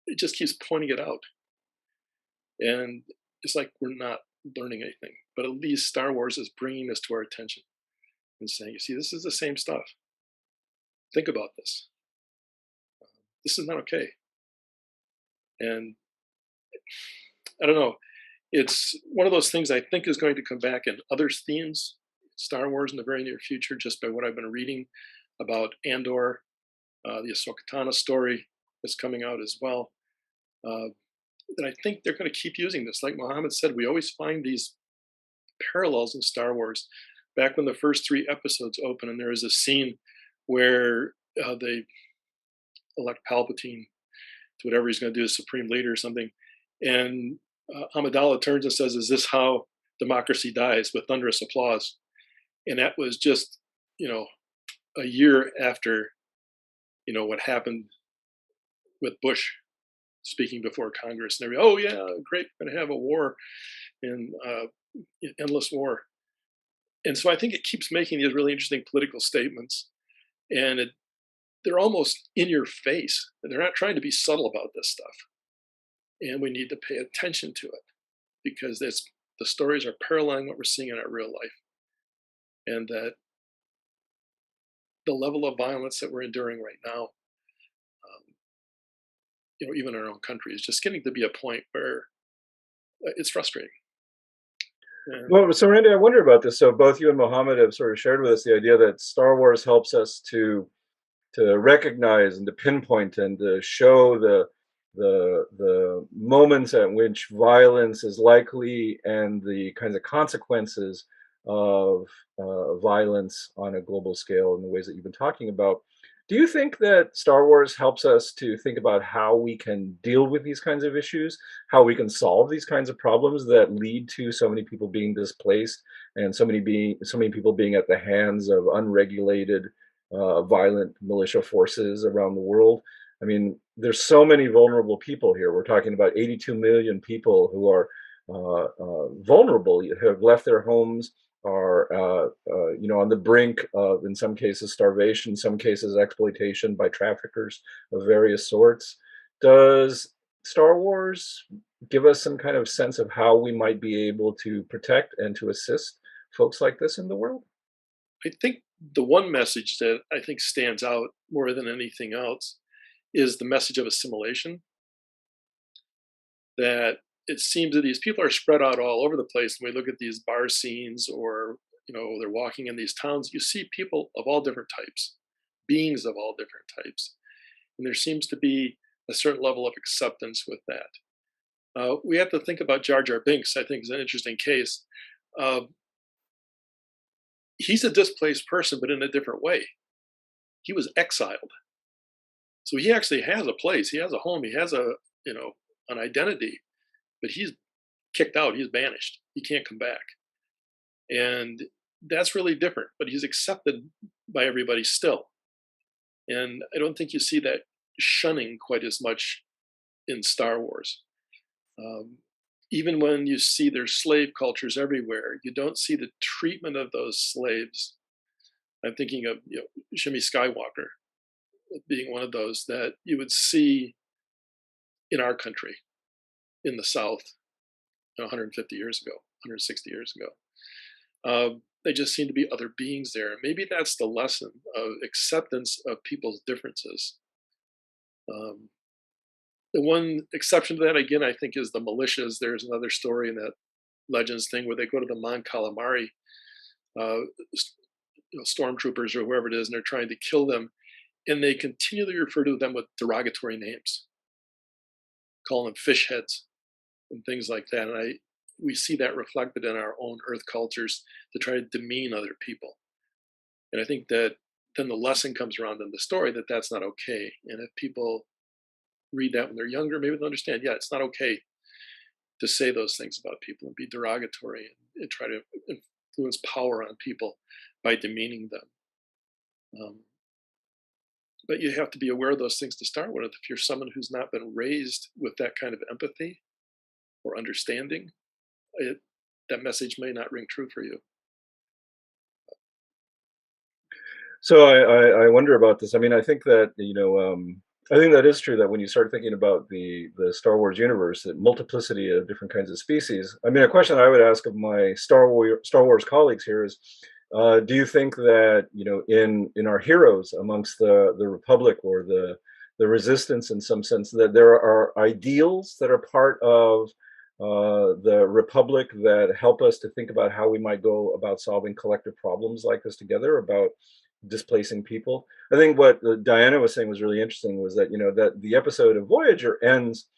it just keeps pointing it out. And it's like we're not learning anything. But at least Star Wars is bringing this to our attention and saying, you see, this is the same stuff. Think about this. This is not okay. And I don't know. It's one of those things I think is going to come back in other themes, Star Wars in the very near future, just by what I've been reading about Andor, the Ahsoka Tano story that's coming out as well. And I think they're going to keep using this. Like Muhammad said, we always find these parallels in Star Wars. Back when the first 3 episodes open, and there is a scene where they elect Palpatine to whatever he's going to do, as Supreme Leader or something, and Amidala turns and says, "Is this how democracy dies?" with thunderous applause. And that was just, a year after, what happened with Bush speaking before Congress and everything. Oh yeah, great, we're going to have a war, and endless war. And so I think it keeps making these really interesting political statements, and they're almost in your face. They're not trying to be subtle about this stuff. And we need to pay attention to it because the stories are paralleling what we're seeing in our real life. And that the level of violence that we're enduring right now, even in our own country, is just getting to be a point where it's frustrating. Well, so Randy, I wonder about this. So both you and Mohammed have sort of shared with us the idea that Star Wars helps us to recognize and to pinpoint and to show the moments at which violence is likely and the kinds of consequences of violence on a global scale in the ways that you've been talking about. Do you think that Star Wars helps us to think about how we can deal with these kinds of issues, how we can solve these kinds of problems that lead to so many people being displaced and so many people being at the hands of unregulated, violent militia forces around the world? I mean, there's so many vulnerable people here. We're talking about 82 million people who are vulnerable, have left their homes, are on the brink of, in some cases, starvation, in some cases, exploitation by traffickers of various sorts. Does Star Wars give us some kind of sense of how we might be able to protect and to assist folks like this in the world? I think the one message that I think stands out more than anything else is the message of assimilation. That it seems that these people are spread out all over the place. When we look at these bar scenes, or they're walking in these towns, you see people of all different types, beings of all different types, and there seems to be a certain level of acceptance with that. We have to think about Jar Jar Binks. I think is an interesting case. He's a displaced person, but in a different way. He was exiled, so he actually has a place. He has a home. He has an identity, but he's kicked out. He's banished. He can't come back, and that's really different. But he's accepted by everybody still, and I don't think you see that shunning quite as much in Star Wars. Even when you see there's slave cultures everywhere, you don't see the treatment of those slaves. I'm thinking of Shimmy Skywalker being one of those that you would see in our country, in the South, 150 years ago, 160 years ago. They just seem to be other beings there. Maybe that's the lesson of acceptance of people's differences. The one exception to that, again, I think, is the militias. There's another story in that Legends thing where they go to the Mon Calamari stormtroopers or whoever it is, and they're trying to kill them, and they continually refer to them with derogatory names, calling them fish heads and things like that. And we see that reflected in our own Earth cultures to try to demean other people. And I think that then the lesson comes around in the story that that's not okay. And if people read that when they're younger, maybe they'll understand, yeah, it's not okay to say those things about people and be derogatory and try to influence power on people by demeaning them. But you have to be aware of those things to start with. If you're someone who's not been raised with that kind of empathy or understanding, that message may not ring true for you. So I wonder about this. I mean, I think that I think that is true, that when you start thinking about the Star Wars universe, that multiplicity of different kinds of species. I mean, a question I would ask of my Star Wars colleagues here is, do you think that in our heroes amongst the Republic or the Resistance, in some sense, that there are ideals that are part of the Republic that help us to think about how we might go about solving collective problems like this together, about displacing people? I think what Diana was saying was really interesting, was that that the episode of Voyager ends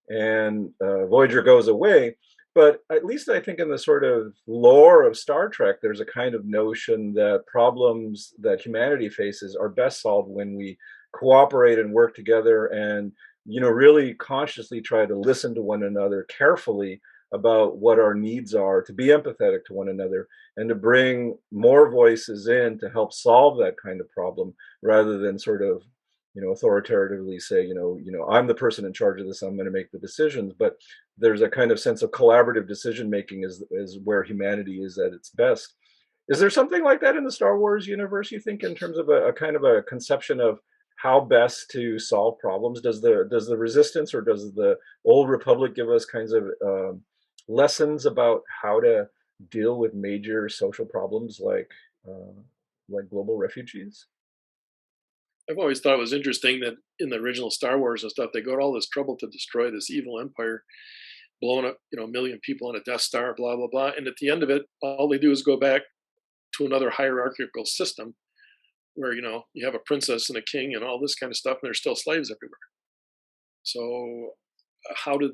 and Voyager goes away, but at least I think in the sort of lore of Star Trek, there's a kind of notion that problems that humanity faces are best solved when we cooperate and work together, and really consciously try to listen to one another carefully about what our needs are, to be empathetic to one another, and to bring more voices in to help solve that kind of problem, rather than sort of authoritatively say, I'm the person in charge of this, I'm going to make the decisions. But there's a kind of sense of collaborative decision making is where humanity is at its best. Is there something like that in the Star Wars universe, you think, in terms of a kind of a conception of how best to solve problems? Does the Resistance or does the Old Republic give us kinds of lessons about how to deal with major social problems like global refugees? I've always thought it was interesting that in the original Star Wars and stuff, they go to all this trouble to destroy this evil empire, blowing up, a million people on a Death Star, blah, blah, blah. And at the end of it, all they do is go back to another hierarchical system where, you have a princess and a king and all this kind of stuff, and there's still slaves everywhere. So how did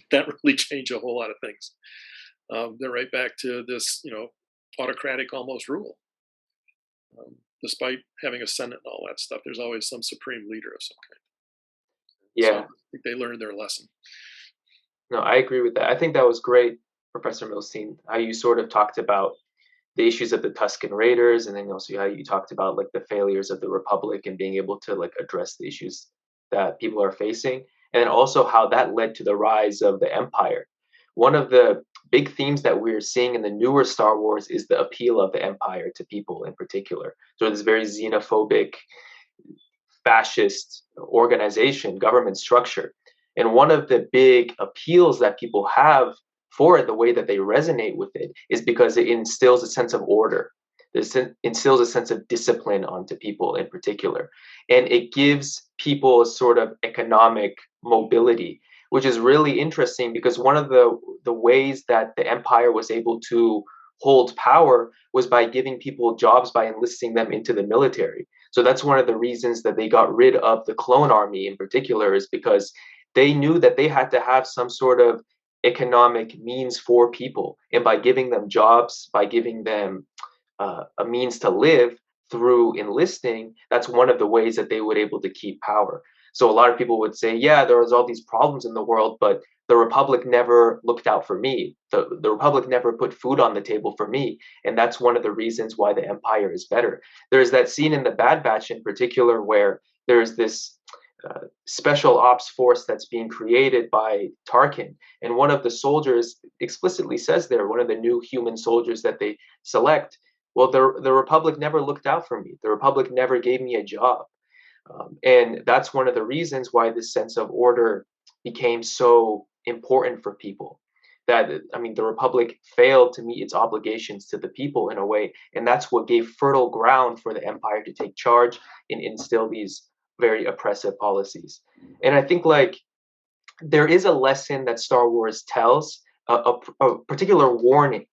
that really change a whole lot of things? They're right back to this, autocratic almost rule. Despite having a Senate and all that stuff, there's always some supreme leader of some kind. Yeah. So I think they learned their lesson. No, I agree with that. I think that was great, Professor Milstein, how you sort of talked about the issues of the Tusken Raiders, and then also how you talked about like the failures of the Republic and being able to like address the issues that people are facing, and then also how that led to the rise of the Empire. One of the big themes that we're seeing in the newer Star Wars is the appeal of the Empire to people in particular. So this very xenophobic, fascist organization, government structure. And one of the big appeals that people have for it, the way that they resonate with it, is because it instills a sense of order. This instills a sense of discipline onto people in particular, and it gives people a sort of economic mobility, which is really interesting because one of the ways that the empire was able to hold power was by giving people jobs by enlisting them into the military. So that's one of the reasons that they got rid of the clone army in particular, is because they knew that they had to have some sort of economic means for people. And by giving them jobs, by giving them a means to live through enlisting, that's one of the ways that they were able to keep power. So a lot of people would say, yeah, there was all these problems in the world, but the Republic never looked out for me. The Republic never put food on the table for me. And that's one of the reasons why the Empire is better. There's that scene in The Bad Batch in particular where there's this special ops force that's being created by Tarkin. And one of the soldiers explicitly says there, one of the new human soldiers that they select, well, the Republic never looked out for me. The Republic never gave me a job. And that's one of the reasons why this sense of order became so important for people. That, I mean, the Republic failed to meet its obligations to the people in a way, and that's what gave fertile ground for the Empire to take charge and instill these very oppressive policies. And I think like there is a lesson that Star Wars tells, a particular warning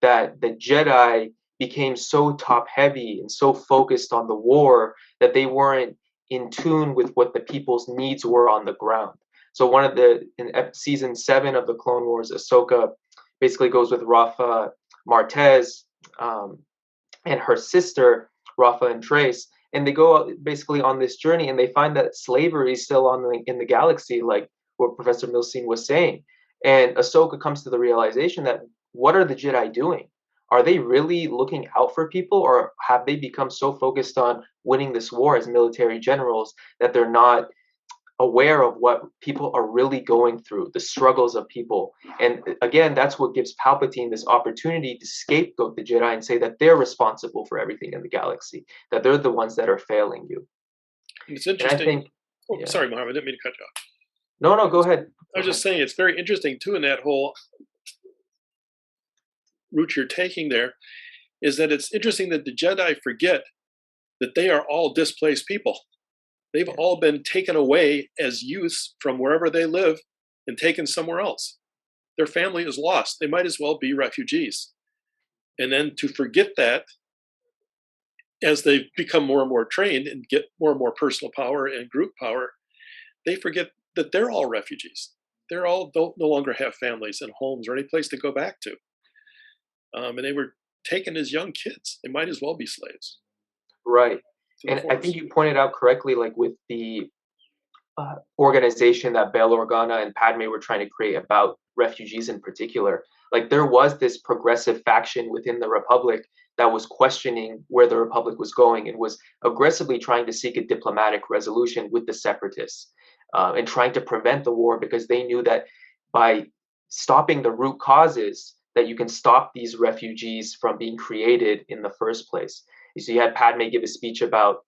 that the Jedi became so top heavy and so focused on the war that they weren't in tune with what the people's needs were on the ground. So one of in season 7 of the Clone Wars, Ahsoka basically goes with Rafa Martez and her sister, Rafa and Trace, and they go basically on this journey, and they find that slavery is still in the galaxy, like what Professor Milstein was saying. And Ahsoka comes to the realization that what are the Jedi doing? Are they really looking out for people, or have they become so focused on winning this war as military generals that they're not aware of what people are really going through, the struggles of people? And again, that's what gives Palpatine this opportunity to scapegoat the Jedi and say that they're responsible for everything in the galaxy, that they're the ones that are failing you. It's interesting. And I think, yeah. Sorry, Mohammed, I didn't mean to cut you off. No, go ahead. I was just saying it's very interesting too in that whole route you're taking there, is that it's interesting that the Jedi forget that they are all displaced people. They've all been taken away as youths from wherever they live and taken somewhere else. Their family is lost. They might as well be refugees. And then to forget that as they become more and more trained and get more and more personal power and group power, they forget that they're all refugees. They're all no longer have families and homes or any place to go back to. And they were taken as young kids. They might as well be slaves. Right. And I think you pointed out correctly, like with the organization that Bail Organa and Padme were trying to create about refugees in particular, like there was this progressive faction within the Republic that was questioning where the Republic was going and was aggressively trying to seek a diplomatic resolution with the separatists and trying to prevent the war, because they knew that by stopping the root causes, that you can stop these refugees from being created in the first place. So you had Padme give a speech about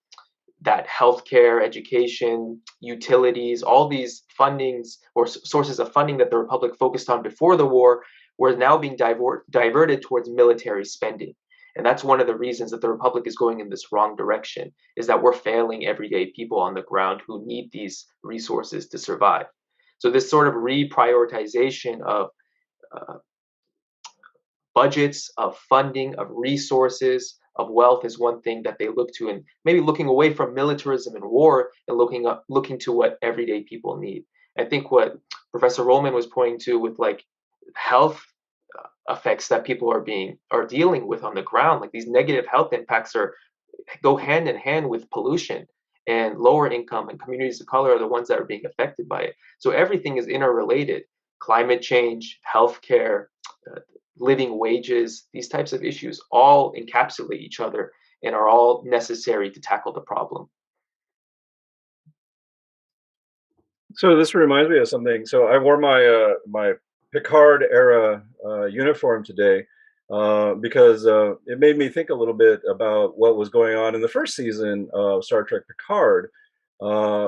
that healthcare, education, utilities, all these fundings or sources of funding that the Republic focused on before the war were now being diverted towards military spending. And that's one of the reasons that the Republic is going in this wrong direction, is that we're failing everyday people on the ground who need these resources to survive. So this sort of reprioritization of budgets, of funding, of resources, of wealth is one thing that they look to, and maybe looking away from militarism and war and looking to what everyday people need. I think what Professor Rollman was pointing to with like health effects that people are dealing with on the ground, like these negative health impacts go hand in hand with pollution, and lower income and communities of color are the ones that are being affected by it. So everything is interrelated. Climate change, healthcare, living wages, these types of issues all encapsulate each other and are all necessary to tackle the problem. So this reminds me of something. So I wore my my Picard era uniform today because it made me think a little bit about what was going on in the first season of Star Trek Picard,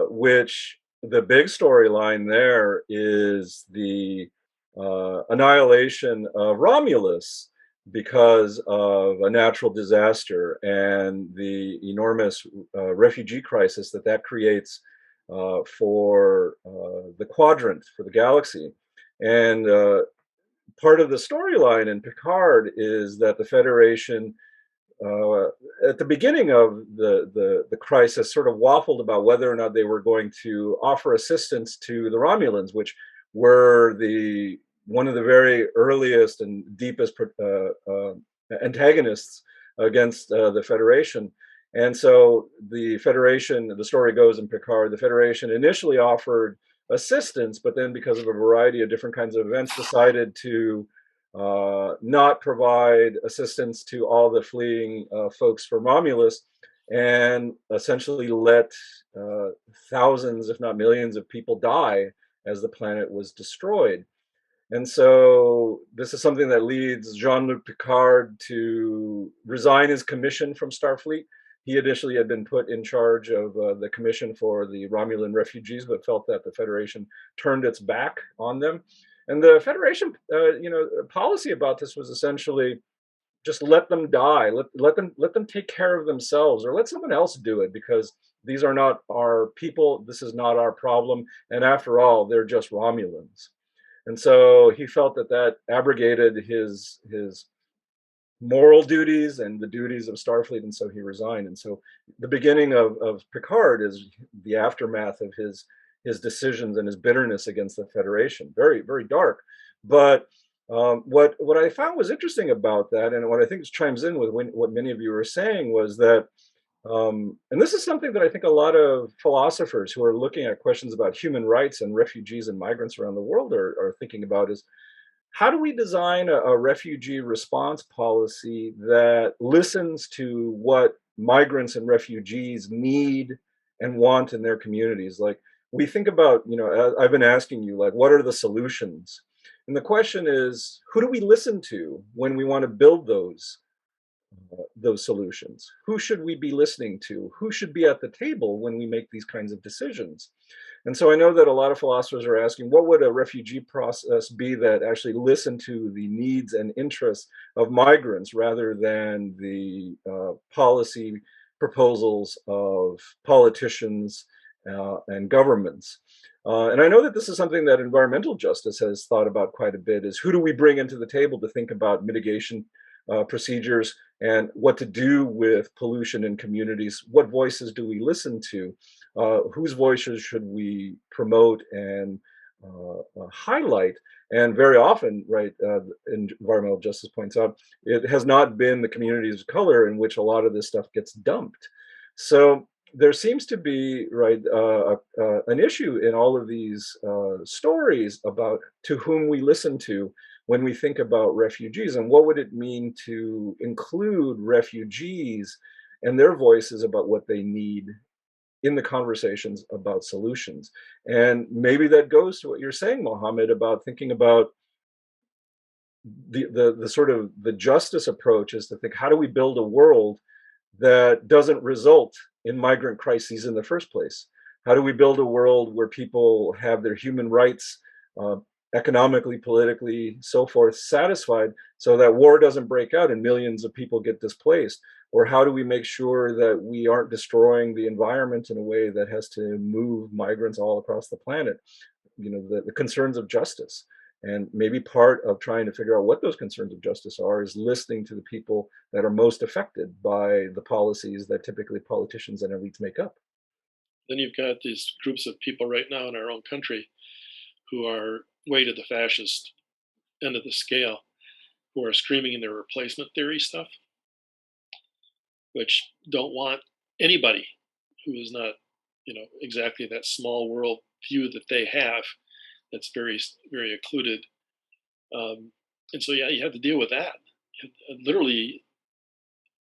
which the big storyline there is the annihilation of Romulus because of a natural disaster and the enormous refugee crisis that that creates for the quadrant, for the galaxy. And part of the storyline in Picard is that the Federation, uh, at the beginning of the crisis, sort of waffled about whether or not they were going to offer assistance to the Romulans, which were the one of the very earliest and deepest antagonists against the Federation. And so the Federation, the story goes in Picard, the Federation initially offered assistance, but then because of a variety of different kinds of events, decided to not provide assistance to all the fleeing folks from Romulus, and essentially let thousands, if not millions, of people die as the planet was destroyed. And so this is something that leads Jean-Luc Picard to resign his commission from Starfleet. He initially had been put in charge of the commission for the Romulan refugees, but felt that the Federation turned its back on them. And the Federation, policy about this was essentially just let them die, let them take care of themselves, or let someone else do it, because these are not our people. This is not our problem. And after all, they're just Romulans. And so he felt that that abrogated his moral duties and the duties of Starfleet, and so he resigned. And so the beginning of Picard is the aftermath of his decisions and his bitterness against the Federation. Very, very dark. But what I found was interesting about that, and what I think chimes in with what many of you were saying, was that and this is something that I think a lot of philosophers who are looking at questions about human rights and refugees and migrants around the world are thinking about, is how do we design a refugee response policy that listens to what migrants and refugees need and want in their communities? Like, we think about, I've been asking you, like, what are the solutions? And the question is, who do we listen to when we want to build those solutions? Who should we be listening to? Who should be at the table when we make these kinds of decisions? And so I know that a lot of philosophers are asking, what would a refugee process be that actually listened to the needs and interests of migrants rather than the policy proposals of politicians and governments? And I know that this is something that environmental justice has thought about quite a bit, is who do we bring into the table to think about mitigation procedures and what to do with pollution in communities? What voices do we listen to? Whose voices should we promote and highlight? And very often, right, environmental justice points out, it has not been the communities of color in which a lot of this stuff gets dumped. So there seems to be, right, an issue in all of these stories about to whom we listen to when we think about refugees, and what would it mean to include refugees and their voices about what they need in the conversations about solutions. And maybe that goes to what you're saying, Mohammed, about thinking about the sort of the justice approach, is to think, how do we build a world that doesn't result in migrant crises in the first place? How do we build a world where people have their human rights, economically, politically, so forth, satisfied, so that war doesn't break out and millions of people get displaced? Or how do we make sure that we aren't destroying the environment in a way that has to move migrants all across the planet? The concerns of justice. And maybe part of trying to figure out what those concerns of justice are is listening to the people that are most affected by the policies that typically politicians and elites make up. Then you've got these groups of people right now in our own country who are way to the fascist end of the scale, who are screaming in their replacement theory stuff, which don't want anybody who is not, exactly that small world view that they have, that's very, very occluded. And so, yeah, you have to deal with that. Literally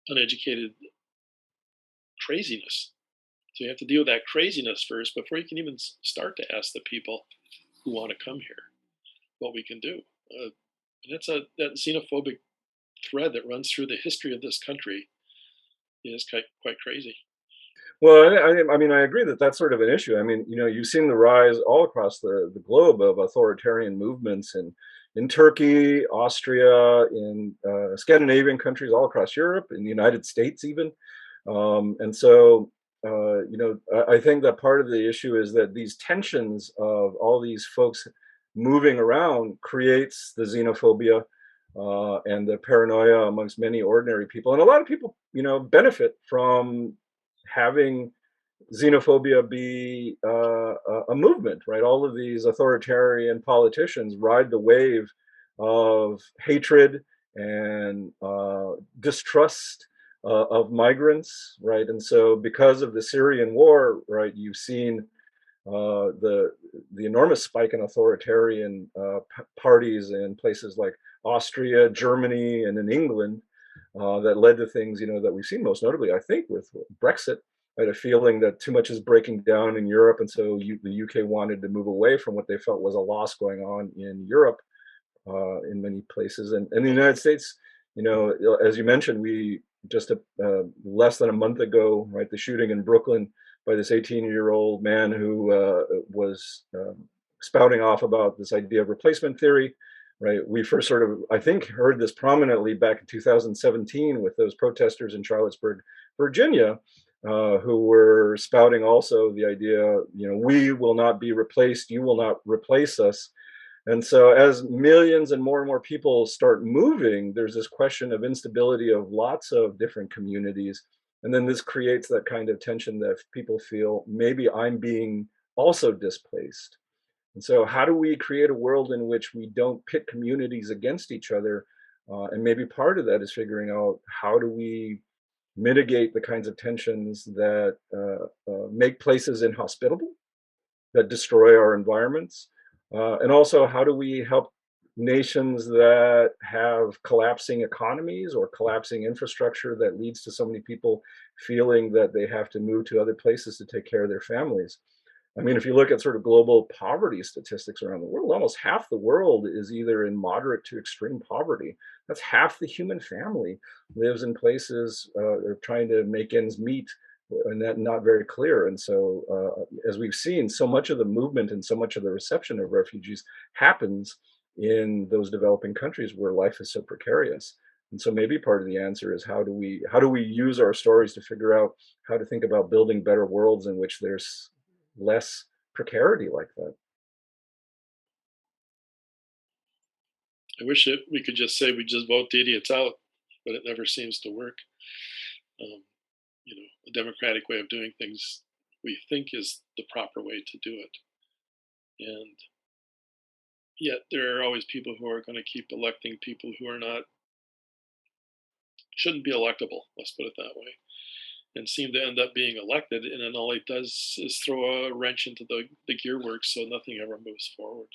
uneducated craziness. So you have to deal with that craziness first before you can even start to ask the people who want to come here what we can do. And that's that xenophobic thread that runs through the history of this country is quite crazy. Well, I mean, I agree that that's sort of an issue. I mean, you've seen the rise all across the globe of authoritarian movements, and in Turkey, Austria, in Scandinavian countries all across Europe, in the United States even. And so, I think that part of the issue is that these tensions of all these folks moving around creates the xenophobia and the paranoia amongst many ordinary people. And a lot of people, benefit from having xenophobia be a movement, right? All of these authoritarian politicians ride the wave of hatred and distrust of migrants, right? And so, because of the Syrian war, right, you've seen the enormous spike in authoritarian parties in places like Austria, Germany, and in England that led to things, that we've seen most notably, I think, with Brexit. I had a feeling that too much is breaking down in Europe, and so the UK wanted to move away from what they felt was a loss going on in Europe in many places. And in the United States, as you mentioned, we just less than a month ago, right, the shooting in Brooklyn by this 18-year-old man who was spouting off about this idea of replacement theory, right? We first sort of, I think, heard this prominently back in 2017 with those protesters in Charlottesburg, Virginia, who were spouting also the idea, we will not be replaced, you will not replace us. And so, as millions and more people start moving, there's this question of instability of lots of different communities. And then this creates that kind of tension that people feel, maybe I'm being also displaced. And so, how do we create a world in which we don't pit communities against each other? And maybe part of that is figuring out, how do we mitigate the kinds of tensions that make places inhospitable, that destroy our environments? And also, how do we help nations that have collapsing economies or collapsing infrastructure that leads to so many people feeling that they have to move to other places to take care of their families? I mean, if you look at sort of global poverty statistics around the world, almost half the world is either in moderate to extreme poverty. That's half the human family lives in places they're trying to make ends meet, and that not very clear. And so, as we've seen, so much of the movement and so much of the reception of refugees happens in those developing countries where life is so precarious. And so, maybe part of the answer is, how do we use our stories to figure out how to think about building better worlds in which there's less precarity like that. I wish we could just say we just vote the idiots out, but it never seems to work. A democratic way of doing things, we think, is the proper way to do it. And yet there are always people who are going to keep electing people who shouldn't be electable, let's put it that way, and seem to end up being elected. And then all it does is throw a wrench into the gear works, so nothing ever moves forward.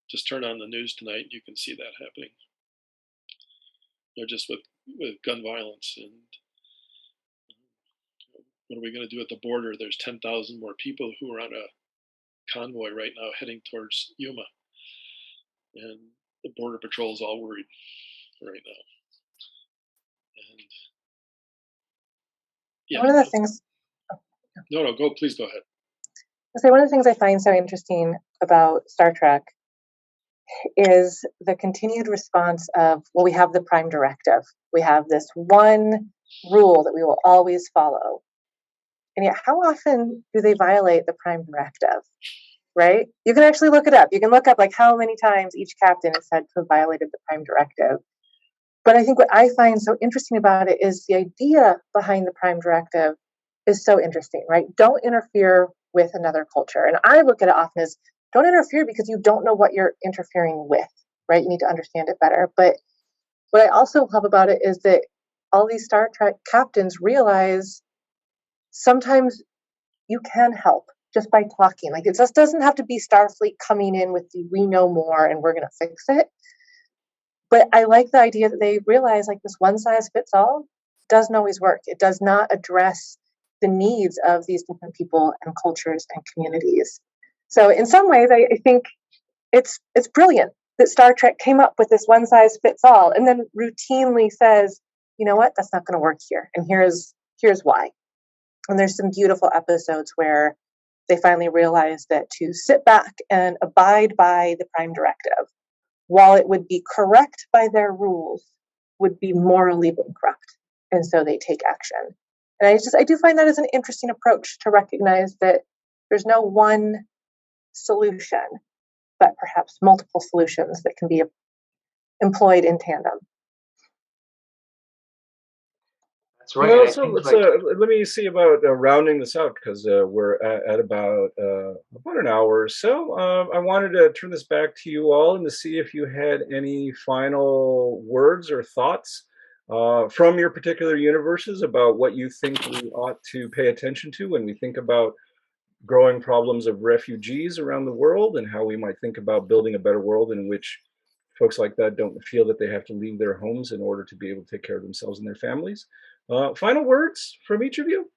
Just turn on the news tonight and you can see that happening. Just with gun violence, and what are we going to do at the border? There's 10,000 more people who are on a convoy right now heading towards Yuma, and the border patrol is all worried right now. And yeah, one of the things. No, please go ahead. So one of the things I find so interesting about Star Trek is the continued response of, well, we have the Prime Directive. We have this one rule that we will always follow. And yet, how often do they violate the Prime Directive, right? You can actually look it up. You can look up like how many times each captain is said to have violated the Prime Directive. But I think what I find so interesting about it is the idea behind the Prime Directive is so interesting, right? Don't interfere with another culture. And I look at it often as, don't interfere because you don't know what you're interfering with, right? You need to understand it better. But what I also love about it is that all these Star Trek captains realize sometimes you can help just by talking. Like, it just doesn't have to be Starfleet coming in with the we know more and we're going to fix it. But I like the idea that they realize, like, this one size fits all doesn't always work. It does not address the needs of these different people and cultures and communities. So in some ways, I think it's brilliant that Star Trek came up with this one size fits all and then routinely says, you know what, that's not going to work here. And here's why. And there's some beautiful episodes where they finally realize that to sit back and abide by the Prime Directive while it would be correct by their rules, would be morally bankrupt. And so they take action. And I do find that as an interesting approach to recognize that there's no one solution, but perhaps multiple solutions that can be employed in tandem. That's right. Well, so let me see about rounding this out, because we're at about an hour or so. I wanted to turn this back to you all and to see if you had any final words or thoughts from your particular universes about what you think we ought to pay attention to when we think about growing problems of refugees around the world, and how we might think about building a better world in which folks like that don't feel that they have to leave their homes in order to be able to take care of themselves and their families. Final words from each of you?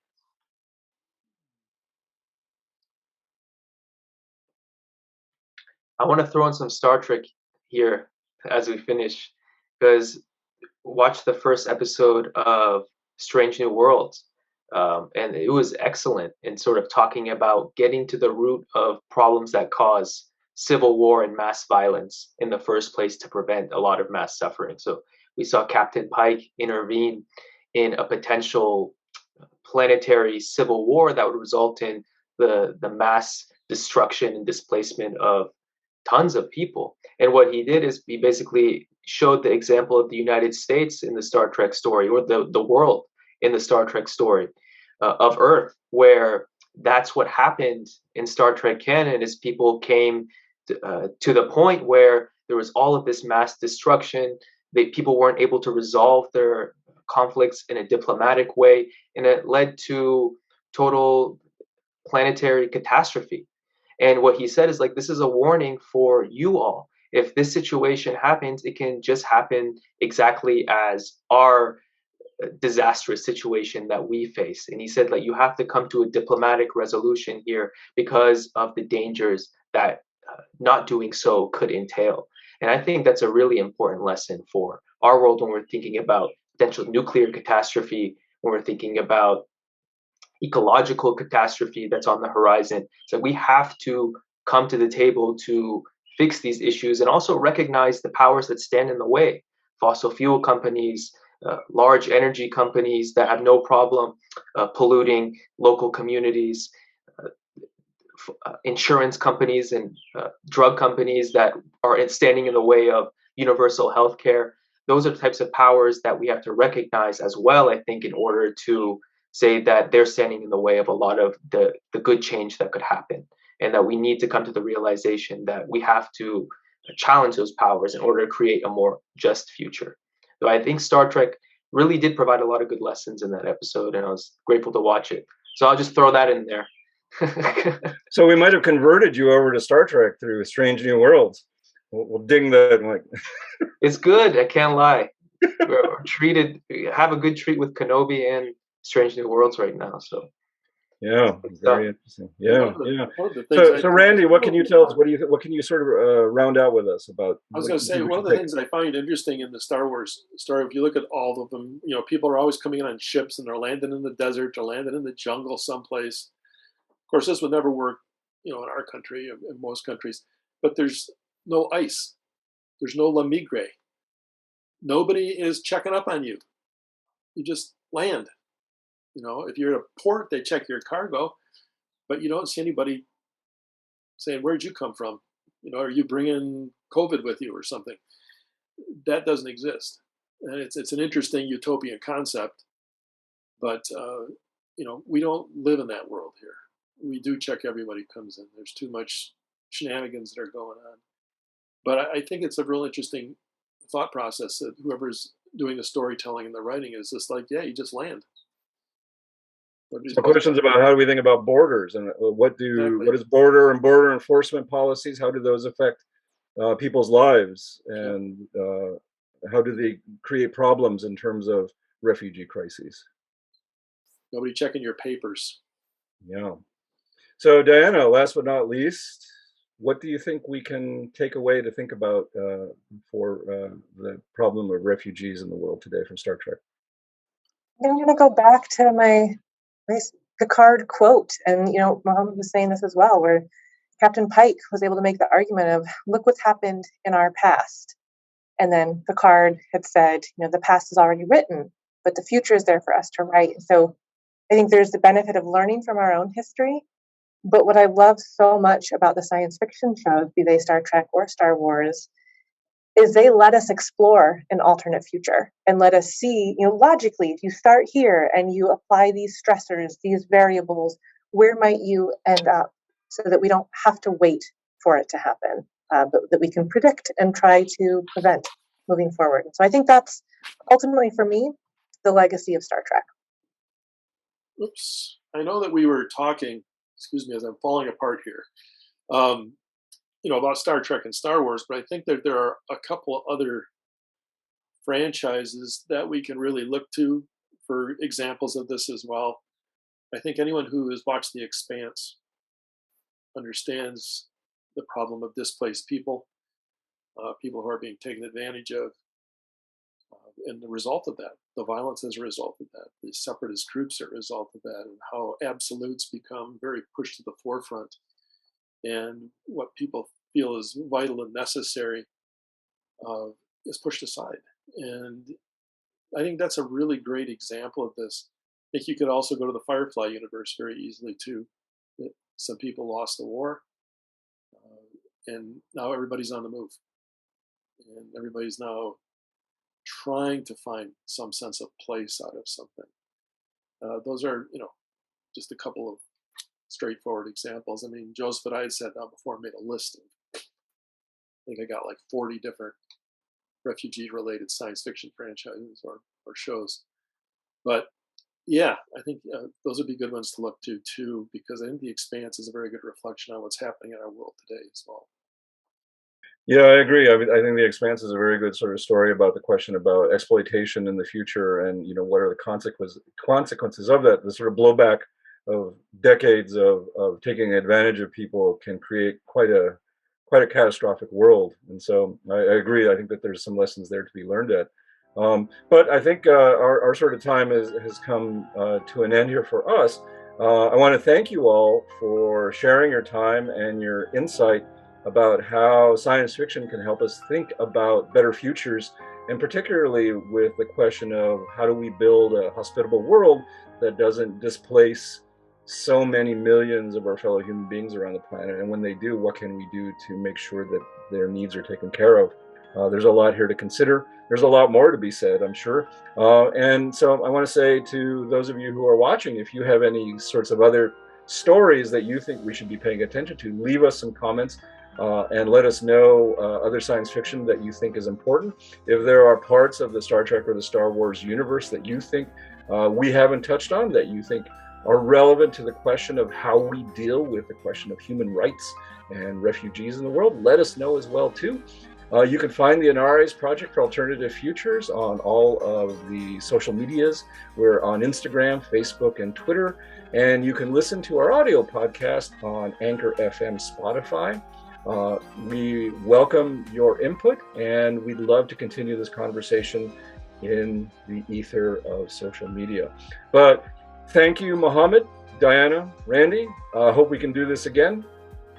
I want to throw in some Star Trek here as we finish, because watch the first episode of Strange New Worlds, and it was excellent in sort of talking about getting to the root of problems that cause civil war and mass violence in the first place to prevent a lot of mass suffering. So we saw Captain Pike intervene in a potential planetary civil war that would result in the mass destruction and displacement of tons of people. And what he did is he basically showed the example of the United States in the Star Trek story, or the world in the Star Trek story of Earth, where that's what happened in Star Trek canon. Is people came to the point where there was all of this mass destruction. People weren't able to resolve their conflicts in a diplomatic way, and it led to total planetary catastrophe. And what he said is, like, this is a warning for you all. If this situation happens, it can just happen exactly as our disastrous situation that we face. And he said, like, you have to come to a diplomatic resolution here because of the dangers that not doing so could entail. And I think that's a really important lesson for our world when we're thinking about potential nuclear catastrophe, when we're thinking about ecological catastrophe that's on the horizon. So we have to come to the table to fix these issues, and also recognize the powers that stand in the way. Fossil fuel companies, large energy companies that have no problem polluting local communities, insurance companies and drug companies that are standing in the way of universal health care. Those are the types of powers that we have to recognize as well, I think, in order to say that they're standing in the way of a lot of the good change that could happen, and that we need to come to the realization that we have to challenge those powers in order to create a more just future. So I think Star Trek really did provide a lot of good lessons in that episode, and I was grateful to watch it. So I'll just throw that in there. So we might have converted you over to Star Trek through Strange New Worlds. We'll ding that. Like, it's good. I can't lie. We're treated. Have a good treat with Kenobi and Strange New Worlds right now. So yeah, very interesting. Yeah, yeah. So Randy, what can you tell us? What can you sort of round out with us about? I was going to say, one of the things that I find interesting in the Star Wars story, if you look at all of them, you know, people are always coming in on ships, and they're landing in the desert, or landing in the jungle someplace. Of course, this would never work, you know, in our country, in most countries. But there's no ice. There's no La Migre. Nobody is checking up on you. You just land. You know, if you're at a port, they check your cargo, but you don't see anybody saying, "Where'd you come from?" You know, are you bringing COVID with you or something? That doesn't exist, and it's an interesting utopian concept. But you know, we don't live in that world here. We do check everybody who comes in. There's too much shenanigans that are going on. But I think it's a real interesting thought process that whoever's doing the storytelling and the writing is just like, yeah, you just land. So questions about how do we think about borders, and what is border and border enforcement policies? How do those affect people's lives, and how do they create problems in terms of refugee crises? Nobody checking your papers. Yeah. So Diana, last but not least, what do you think we can take away to think about for the problem of refugees in the world today from Star Trek? I'm going to go back to my Picard quote, and you know, Mohammed was saying this as well, where Captain Pike was able to make the argument of, look what's happened in our past. And then Picard had said, the past is already written, but the future is there for us to write. So I think there's the benefit of learning from our own history. But what I love so much about the science fiction shows, be they Star Trek or Star Wars, is they let us explore an alternate future and let us see, logically, if you start here and you apply these stressors, these variables, where might you end up, so that we don't have to wait for it to happen, but that we can predict and try to prevent moving forward. So I think that's ultimately, for me, the legacy of Star Trek. Oops. I know that we were talking, excuse me, as I'm falling apart here, about Star Trek and Star Wars, but I think that there are a couple of other franchises that we can really look to for examples of this as well. I think anyone who has watched The Expanse understands the problem of displaced people, people who are being taken advantage of, and the result of that, the violence as a result of that, the separatist groups as a result of that, and how absolutes become very pushed to the forefront, and what people feel is vital and necessary is pushed aside. And I think that's a really great example of this. I think you could also go to the Firefly universe very easily too. That some people lost the war, and now everybody's on the move, and everybody's now trying to find some sense of place out of something. Those are, just a couple of straightforward examples. I mean, Joseph and I had sat down before and made a list of, I think I got like 40 different refugee-related science fiction franchises or shows. But yeah, I think those would be good ones to look to too, because I think The Expanse is a very good reflection on what's happening in our world today as well. Yeah, I agree. I mean, I think The Expanse is a very good sort of story about the question about exploitation in the future, and what are the consequences of that. The sort of blowback of decades of taking advantage of people can create quite a catastrophic world. And so I agree. I think that there's some lessons there to be learned at. But I think our sort of time has come to an end here for us. I want to thank you all for sharing your time and your insight about how science fiction can help us think about better futures, and particularly with the question of how do we build a hospitable world that doesn't displace so many millions of our fellow human beings around the planet. And when they do, what can we do to make sure that their needs are taken care of? There's a lot here to consider. There's a lot more to be said, I'm sure. And so I want to say to those of you who are watching, if you have any sorts of other stories that you think we should be paying attention to, leave us some comments and let us know other science fiction that you think is important. If there are parts of the Star Trek or the Star Wars universe that you think we haven't touched on, that you think are relevant to the question of how we deal with the question of human rights and refugees in the world, let us know as well too. You can find the NRA's Project for Alternative Futures on all of the social medias. We're on Instagram, Facebook, and Twitter. And you can listen to our audio podcast on Anchor FM, Spotify. We welcome your input, and we'd love to continue this conversation in the ether of social media. But thank you, Mohammed, Diana, Randy. Hope we can do this again.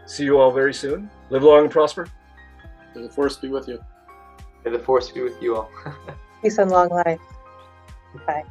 See you all very soon. Live long and prosper. May the force be with you. May the force be with you all. Peace and long life. Bye.